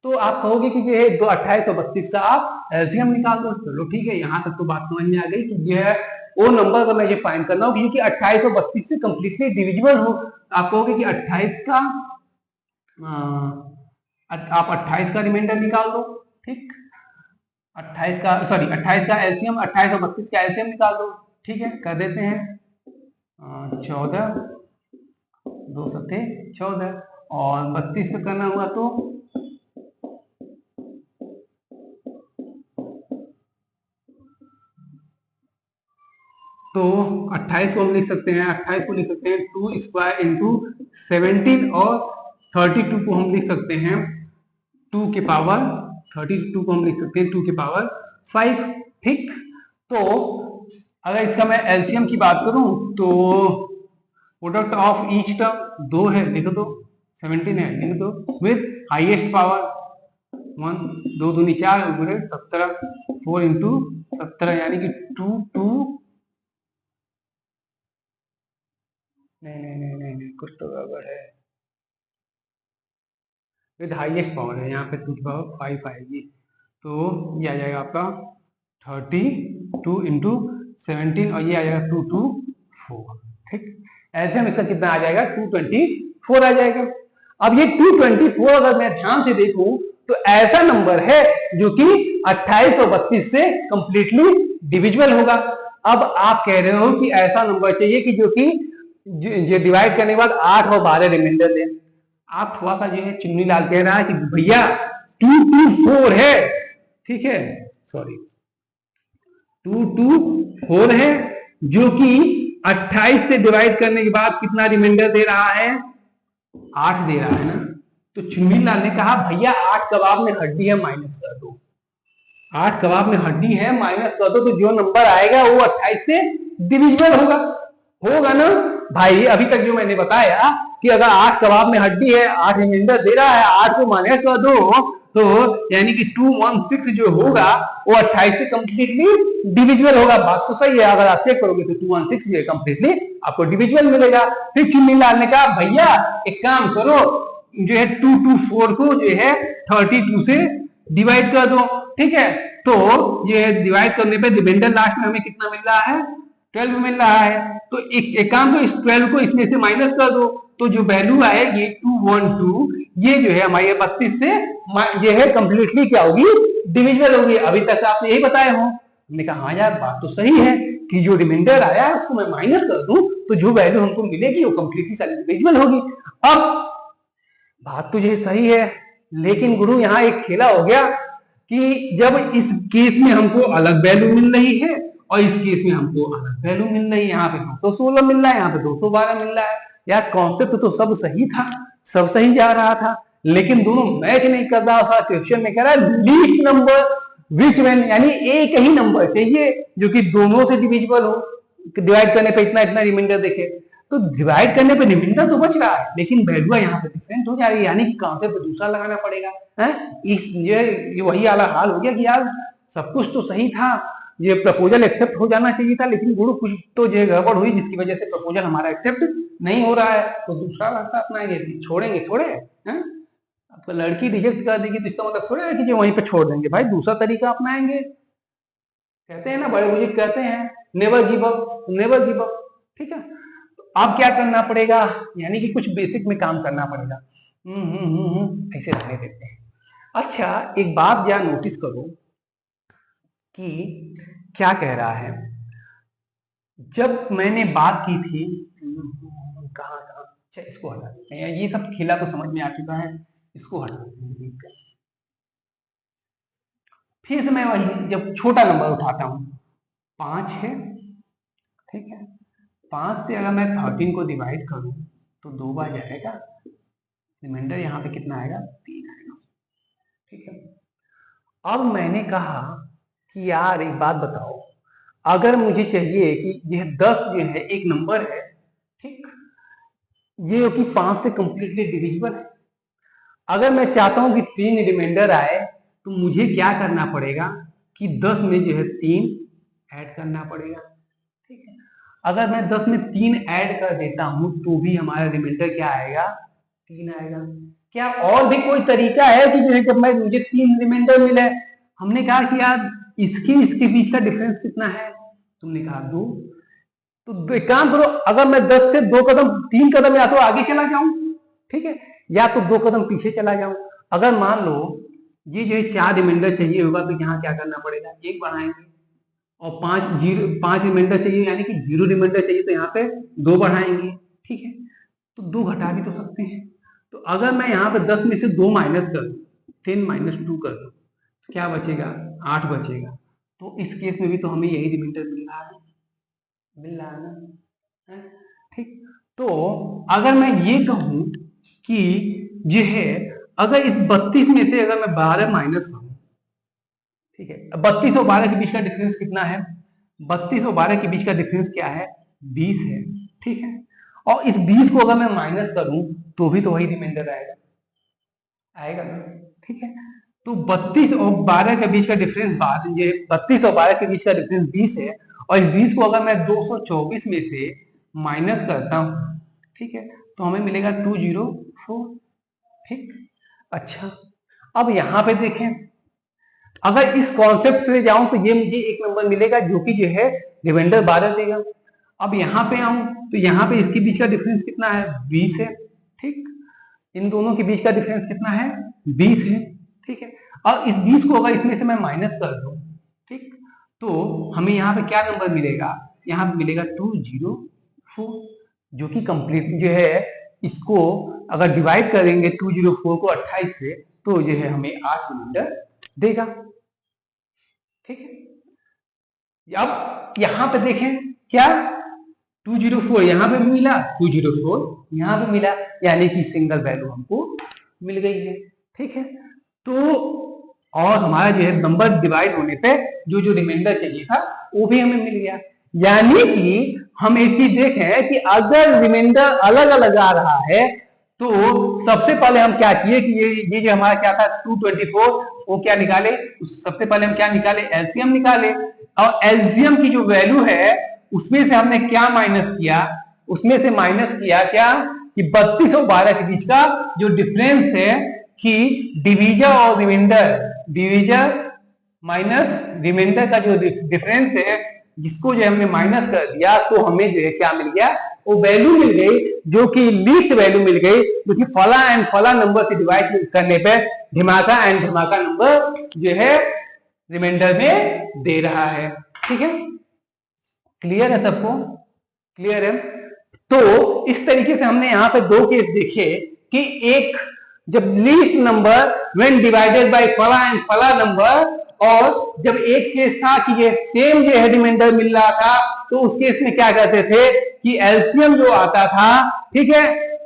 तो आप कहोगे कि ये 28 और 32 का आप एलसीएम निकाल दो। चलो ठीक है, यहां तक तो बात समझ में आ गई कि यह वो नंबर का मैं ये फाइंड करना हो कि 28 और 32 से कंप्लीटली डिविजिबल हो। आप कहोगे कि 28 का आप 28 का रिमाइंडर निकाल दो। ठीक, 28 का सॉरी 28 का एलसीएम, 28 और 32 का एलसीएम निकाल दो। ठीक है, कर देते हैं। 14 2 सत्ते 14 और 32 पे करना हुआ तो 28 को हम लिख सकते हैं, 28 को लिख सकते हैं 2 स्क्वायर इंटू 17 और 32 को हम लिख सकते हैं 2 के पावर 32 को हम लिख सकते हैं 2 के पावर 5। ठीक, तो अगर इसका मैं एलसीएम की बात करूं तो प्रोडक्ट ऑफ ईच टर्म 2 है, लिख दो, 17 है, लिख दो, विद हाईएस्ट पावर 1, 2 दूनी 4 गुणे 17, 4 इंटू 17 यानी कि 2 नहीं कुछ तो गड़बड़ है, विद हाईएस्ट पावर है, यहाँ पे 2 की पावर 5 आएगी, तो ये आ जाएगा आपका 32 इंटू 17 और ये आ जाएगा 224। ठीक, ऐसे में इसका कितना आ जाएगा 224 आ जाएगा। अब ये 224 अगर मैं ध्यान से देखूं तो ऐसा नंबर है जो कि 28 और 32 से कंप्लीटली डिविजिबल होगा। अब आप कह रहे हो कि ऐसा नंबर चाहिए कि जो कि ये डिवाइड करने के बाद 8 और 12 रिमाइंडर दे। आप थोड़ा सा जो है चुन्नी लाल कह रहा है कि भैया 224 है, ठीक है, सॉरी 224 है जो कि 28 से डिवाइड करने के बाद कितना रिमाइंडर दे रहा है, 8 दे रहा है ना। तो चुन्नी लाल ने कहा भैया 8 कबाब में हड्डी है, माइनस कर दो। 8 कबाब में हड्डी है माइनस कर दो तो जो नंबर आएगा वो 28 से डिविजिबल होगा, होगा ना भाई। अभी तक जो मैंने बताया कि अगर 8 कबाब में हड्डी है, 8 रिमाइंडर दे रहा है, 8 को माइनस कर दो तो यानी कि 216 जो होगा वो 28 से कंप्लीटली डिविजिबल होगा। बात तो सही है, अगर आप चेक करोगे तो 216 जो है कंप्लीटली आपको डिविजिबल मिलेगा। फिर चुन्नी लाल ने कहा भैया एक काम करो, जो है 224 को जो है 32 से डिवाइड कर दो, ठीक है। तो ये डिवाइड करने पे रिमाइंडर लास्ट में हमें कितना मिल रहा है, 12 मिल रहा है। तो एक काम, तो इस 12 को इसमें से माइनस कर दो तो जो वैल्यू आएगी 212 ये जो है हमारे 32 से ये है कंप्लीटली क्या होगी, डिविजिबल होगी। अभी तक आप यही बताए हो। हमने कहा हाँ यार बात तो सही है कि जो रिमाइंडर आया है उसको मैं माइनस कर दूं तो जो वैल्यू हमको मिलेगी वो कंप्लीटली सारी डिविजिबल होगी। अब बात तो ये सही है, लेकिन गुरु यहाँ एक खेला हो गया कि जब इस केस में हमको अलग वैल्यू मिल रही है और इस केस में हमको अलग वैल्यू मिल रही है, यहाँ पे 216 मिल रहा है, यहाँ पे 212 मिल रहा है। यार कॉन्सेप्ट तो सब सही था, सब सही जा रहा था, लेकिन दोनों मैच नहीं कर रहा था। क्वेश्चन में कह रहा है लीस्ट नंबर विच वन, यानी एक ही नंबर चाहिए जो कि दोनों से डिविजिबल हो। डिवाइड करने पे इतना इतना रिमाइंडर देखे तो डिवाइड करने पे रिमाइंडर तो बच रहा है लेकिन वैल्यू यहाँ पे डिफरेंट हो जा रही है, यानी कि कॉन्सेप्ट दूसरा लगाना पड़ेगा है। इस ये वही वाला हाल हो गया कि यार सब कुछ तो सही था, ये प्रपोजल एक्सेप्ट हो जाना चाहिए था, लेकिन गुरु कुछ तो जो गड़बड़ हुई जिसकी वजह से प्रपोजल हमारा एक्सेप्ट नहीं हो रहा है, तो दूसरा रास्ता अपनाएंगे। छोड़ेंगे थोड़े हैं, आपको लड़की रिजेक्ट कर देगी तो इसका मतलब थोड़ा है कि जो वहीं पे छोड़ देंगे, भाई दूसरा तरीका अपनाएंगे। कहते हैं ना बड़े बुजुर्ग कहते हैं never give up, never give up, ठीक है। तो अब क्या करना पड़ेगा, यानी कि कुछ बेसिक में काम करना पड़ेगा। ऐसे रहने देते हैं। अच्छा एक बात या नोटिस करो कि क्या कह रहा है, जब मैंने बात की थी कहाँ कहाँ, अच्छा इसको हटा देते हैं, ये सब खेला तो समझ में आ चुका है, इसको हटा देते हैं। फिर से मैं वही जब छोटा नंबर उठाता हूं 5 है, ठीक है, 5 से अगर मैं 13 को डिवाइड करूं तो 2 बार जाएगा, रिमाइंडर यहाँ पे कितना आएगा 3 आएगा, ठीक है। अब मैंने कहा कि यार एक बात बताओ, अगर मुझे चाहिए कि यह 10 जो है एक नंबर है, ठीक, ये कि 5 से कंप्लीटली डिविजिबल है। अगर मैं चाहता हूं कि 3 रिमाइंडर आए तो मुझे क्या करना पड़ेगा कि 10 में जो है 3 ऐड करना पड़ेगा, ठीक है। अगर मैं 10 में 3 ऐड कर देता हूं तो भी हमारा रिमाइंडर क्या आएगा 3 आएगा। क्या और भी कोई तरीका है कि जो है जब मैं मुझे 3 रिमाइंडर मिले, हमने कहा कि यार इसके बीच का डिफरेंस कितना है, तुमने कहा 2, तो एक काम करो, अगर मैं 10 से 2 कदम 3 कदम या तो आगे चला जाऊं, ठीक है, या तो 2 कदम पीछे चला जाऊं। अगर मान लो ये जो है 4 रिमाइंडर चाहिए होगा तो यहाँ क्या करना पड़ेगा, 1 बढ़ाएंगे, और 5 रिमाइंडर चाहिए यानी कि 0 रिमाइंडर चाहिए तो यहाँ पे 2 बढ़ाएंगे, ठीक है। तो 2 घटा भी तो सकते हैं। तो अगर मैं यहाँ पे 10 में से 2 माइनस कर दूं, 10 माइनस 2 कर दूं, तो क्या बचेगा 8 बचेगा। तो इस केस में भी तो हमें यही रिमाइंडर मिल रहा है, मिल रहा है ना, ठीक। तो अगर मैं ये कहूं कि ये है, अगर इस 32 में से अगर मैं 12 माइनस करूं, ठीक है, 32 और 12 के बीच का डिफरेंस कितना है, 32 और 12 के बीच का डिफरेंस क्या है 20 है, ठीक है। और इस 20 को अगर मैं माइनस करूं तो भी तो वही रिमाइंडर आएगा, आएगा ना, ठीक है। तो 32 और 12 के बीच का डिफरेंस, ये 32 और 12 के बीच का डिफरेंस 20 है, और इस 20 को अगर मैं 224 में से माइनस करता हूं, ठीक है, तो हमें मिलेगा 204, ठीक। अच्छा अब यहां पे देखें, अगर इस कॉन्सेप्ट से जाऊं तो ये मुझे एक नंबर मिलेगा जो कि जो है रिमाइंडर 12 देगा। अब यहाँ पे आऊं तो यहाँ पे इसके बीच का डिफरेंस कितना है 20 है, ठीक, इन दोनों के बीच का डिफरेंस कितना है 20 है, ठीक है। और इस 20 को अगर इसमें से मैं माइनस कर दूं, ठीक, तो हमें यहाँ पे क्या नंबर मिलेगा, यहाँ पे मिलेगा 204, जो कि कंप्लीट जो है, इसको अगर डिवाइड करेंगे 204 को 28 से तो जो है हमें 8 रिमाइंडर देगा, ठीक है। अब यहां पे देखें क्या 204 यहां पे मिला, 204 यहां पे मिला, यानी कि सिंगल वैल्यू हमको मिल गई है, ठीक है। तो और हमारा जो है नंबर डिवाइड होने पे जो जो रिमाइंडर चाहिए था वो भी हमें मिल गया। यानी कि हम एक चीज देखें कि अगर रिमाइंडर अलग अलग आ रहा है तो सबसे पहले हम क्या किए कि ये जो हमारा क्या था 224 वो क्या निकाले, सबसे पहले हम क्या निकाले, एलसीएम निकाले। और एलसीएम की जो वैल्यू है उसमें से हमने क्या माइनस किया, उसमें से माइनस किया क्या कि 32 और 12 के बीच का जो डिफरेंस है कि डिवीजर और रिमाइंडर, डिवीजर माइनस रिमाइंडर का जो डिफरेंस है जिसको जो हमने माइनस कर दिया तो हमें जो है क्या मिल गया, वो वैल्यू मिल गई जो कि लीस्ट वैल्यू मिल गई, जो कि फला एंड फला नंबर से डिवाइड करने पे धमाका एंड धमाका नंबर जो है रिमाइंडर में दे रहा है। ठीक है, क्लियर है सबको, क्लियर है। तो इस तरीके से हमने यहां पे दो केस देखे कि एक जब least number when divided by फला एंड फला नंबर, और जब एक केस था कि ये सेम जो है रिमाइंडर मिल रहा था तो उस केस में क्या करते थे कि एलसीएम जो आता था, ठीक है,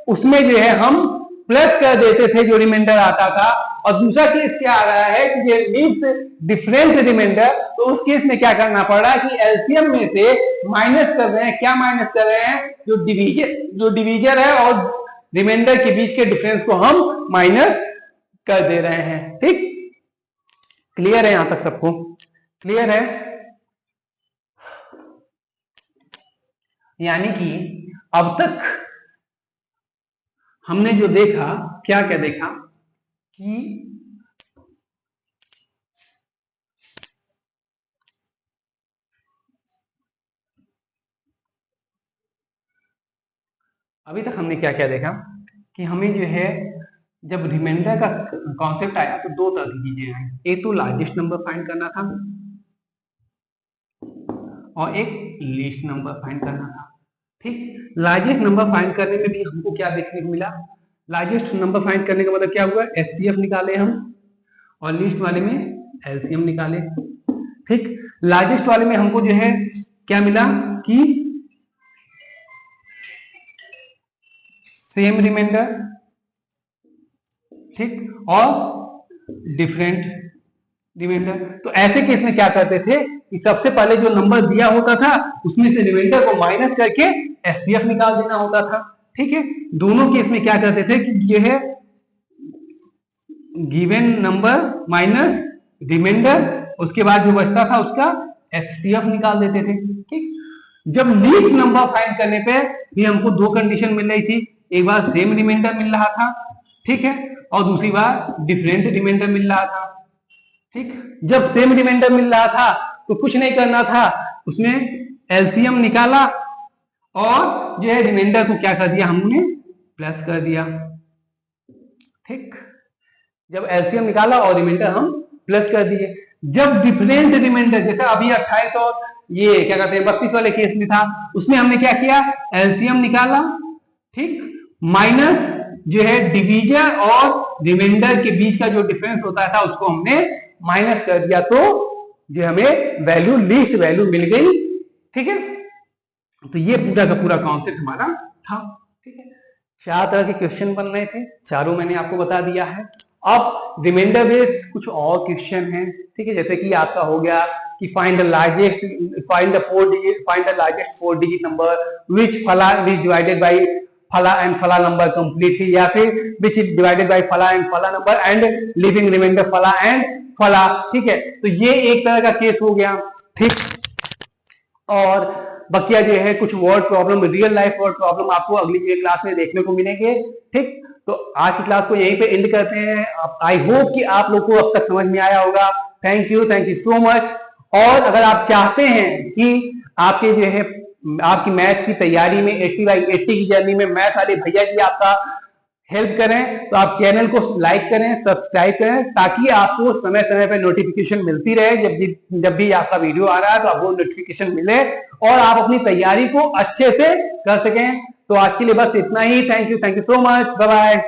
उसमें जो है हम प्लस कर देते थे जो रिमाइंडर आता था। और दूसरा केस क्या आ रहा है कि ये लीव्स डिफरेंट रिमाइंडर, तो उस केस में क्या करना पड़ रहा है कि एलसीएम में से माइनस कर रहे हैं, क्या माइनस कर रहे हैं, जो डिवीजर है और रिमाइंडर के बीच के डिफरेंस को हम माइनस कर दे रहे हैं। ठीक, क्लियर है यहां तक सबको, क्लियर है। यानी कि अब तक हमने जो देखा, क्या क्या देखा कि अभी तक हमने क्या क्या देखा कि हमें जो है जब रिमाइंडर का कॉन्सेप्ट आया तो दो तरह की चीजें आई, एक तो लार्जेस्ट नंबर फाइंड करना था और एक लीस्ट नंबर फाइंड करना था। ठीक, लार्जेस्ट नंबर फाइंड करने में भी हमको क्या देखने को मिला, लार्जेस्ट नंबर फाइंड करने का मतलब क्या हुआ, एचसीएफ निकाले हम, और लिस्ट वाले में एलसीएम निकाले। ठीक, लार्जेस्ट वाले में हमको जो है क्या मिला कि सेम रिमाइंडर, ठीक, और डिफरेंट रिमाइंडर। तो ऐसे केस में क्या करते थे कि सबसे पहले जो नंबर दिया होता था उसमें से रिमाइंडर को माइनस करके एचसीएफ निकाल देना होता था। ठीक है, दोनों केस में क्या करते थे कि ये है गिवन नंबर माइनस रिमाइंडर, उसके बाद जो बचता था उसका एचसीएफ निकाल देते थे। ठीक, जब लीस्ट नंबर फाइंड करने पे भी हमको दो कंडीशन मिल रही थी, एक बार सेम रिमाइंडर मिल रहा था, ठीक है, और दूसरी बार डिफरेंट रिमाइंडर मिल रहा था। ठीक, जब सेम रिमाइंडर मिल रहा था तो कुछ नहीं करना था, उसमें एलसीएम निकाला और जो है रिमाइंडर को क्या कर दिया हमने, प्लस कर दिया। ठीक, जब एलसीएम निकाला और रिमाइंडर हम प्लस कर दिए। जब डिफरेंट रिमाइंडर, जैसे अभी 28 और ये क्या कहते हैं 32 वाले केस में था, उसमें हमने क्या किया, एलसीएम निकाला, ठीक, माइनस जो है डिवीजर और रिमाइंडर के बीच का जो डिफरेंस होता था उसको हमने माइनस कर दिया, तो जो हमें वैल्यू लीस्ट वैल्यू मिल गई। ठीक है, तो ये पूरा का पूरा कॉन्सेप्ट हमारा था। ठीक है, 4 तरह के क्वेश्चन बन रहे थे, चारों मैंने आपको बता दिया है। अब रिमाइंडर बेस्ड कुछ और क्वेश्चन है, ठीक है, जैसे कि आपका हो गया कि find the largest, find the largest 4 digit number which फला विच डिवाइडेड बाय फला एंड फला नंबर कंप्लीटली, या फिर विच इज डिवाइडेड बाय फला एंड फला नंबर एंड लिविंग रिमाइंडर फला एंड फला। ठीक है, तो ये एक तरह का केस हो गया। ठीक, और बकिया जो है कुछ word problem, real life word problem आपको अगली क्लास में देखने को मिलेंगे। ठीक, तो आज की क्लास को यहीं पे एंड करते हैं। आई होप कि आप लोग को अब तक समझ में आया होगा। Thank you so much. और अगर आप चाहते हैं कि आपके जो है आपकी मैथ की तैयारी में 80/80 की जर्नी में मैथ वाले भैया जी आपका हेल्प करें, तो आप चैनल को लाइक करें, सब्सक्राइब करें, ताकि आपको समय समय पर नोटिफिकेशन मिलती रहे। जब भी आपका वीडियो आ रहा है तो आपको नोटिफिकेशन मिले और आप अपनी तैयारी को अच्छे से कर सकें। तो आज के लिए बस इतना ही। Thank you so much, bye bye.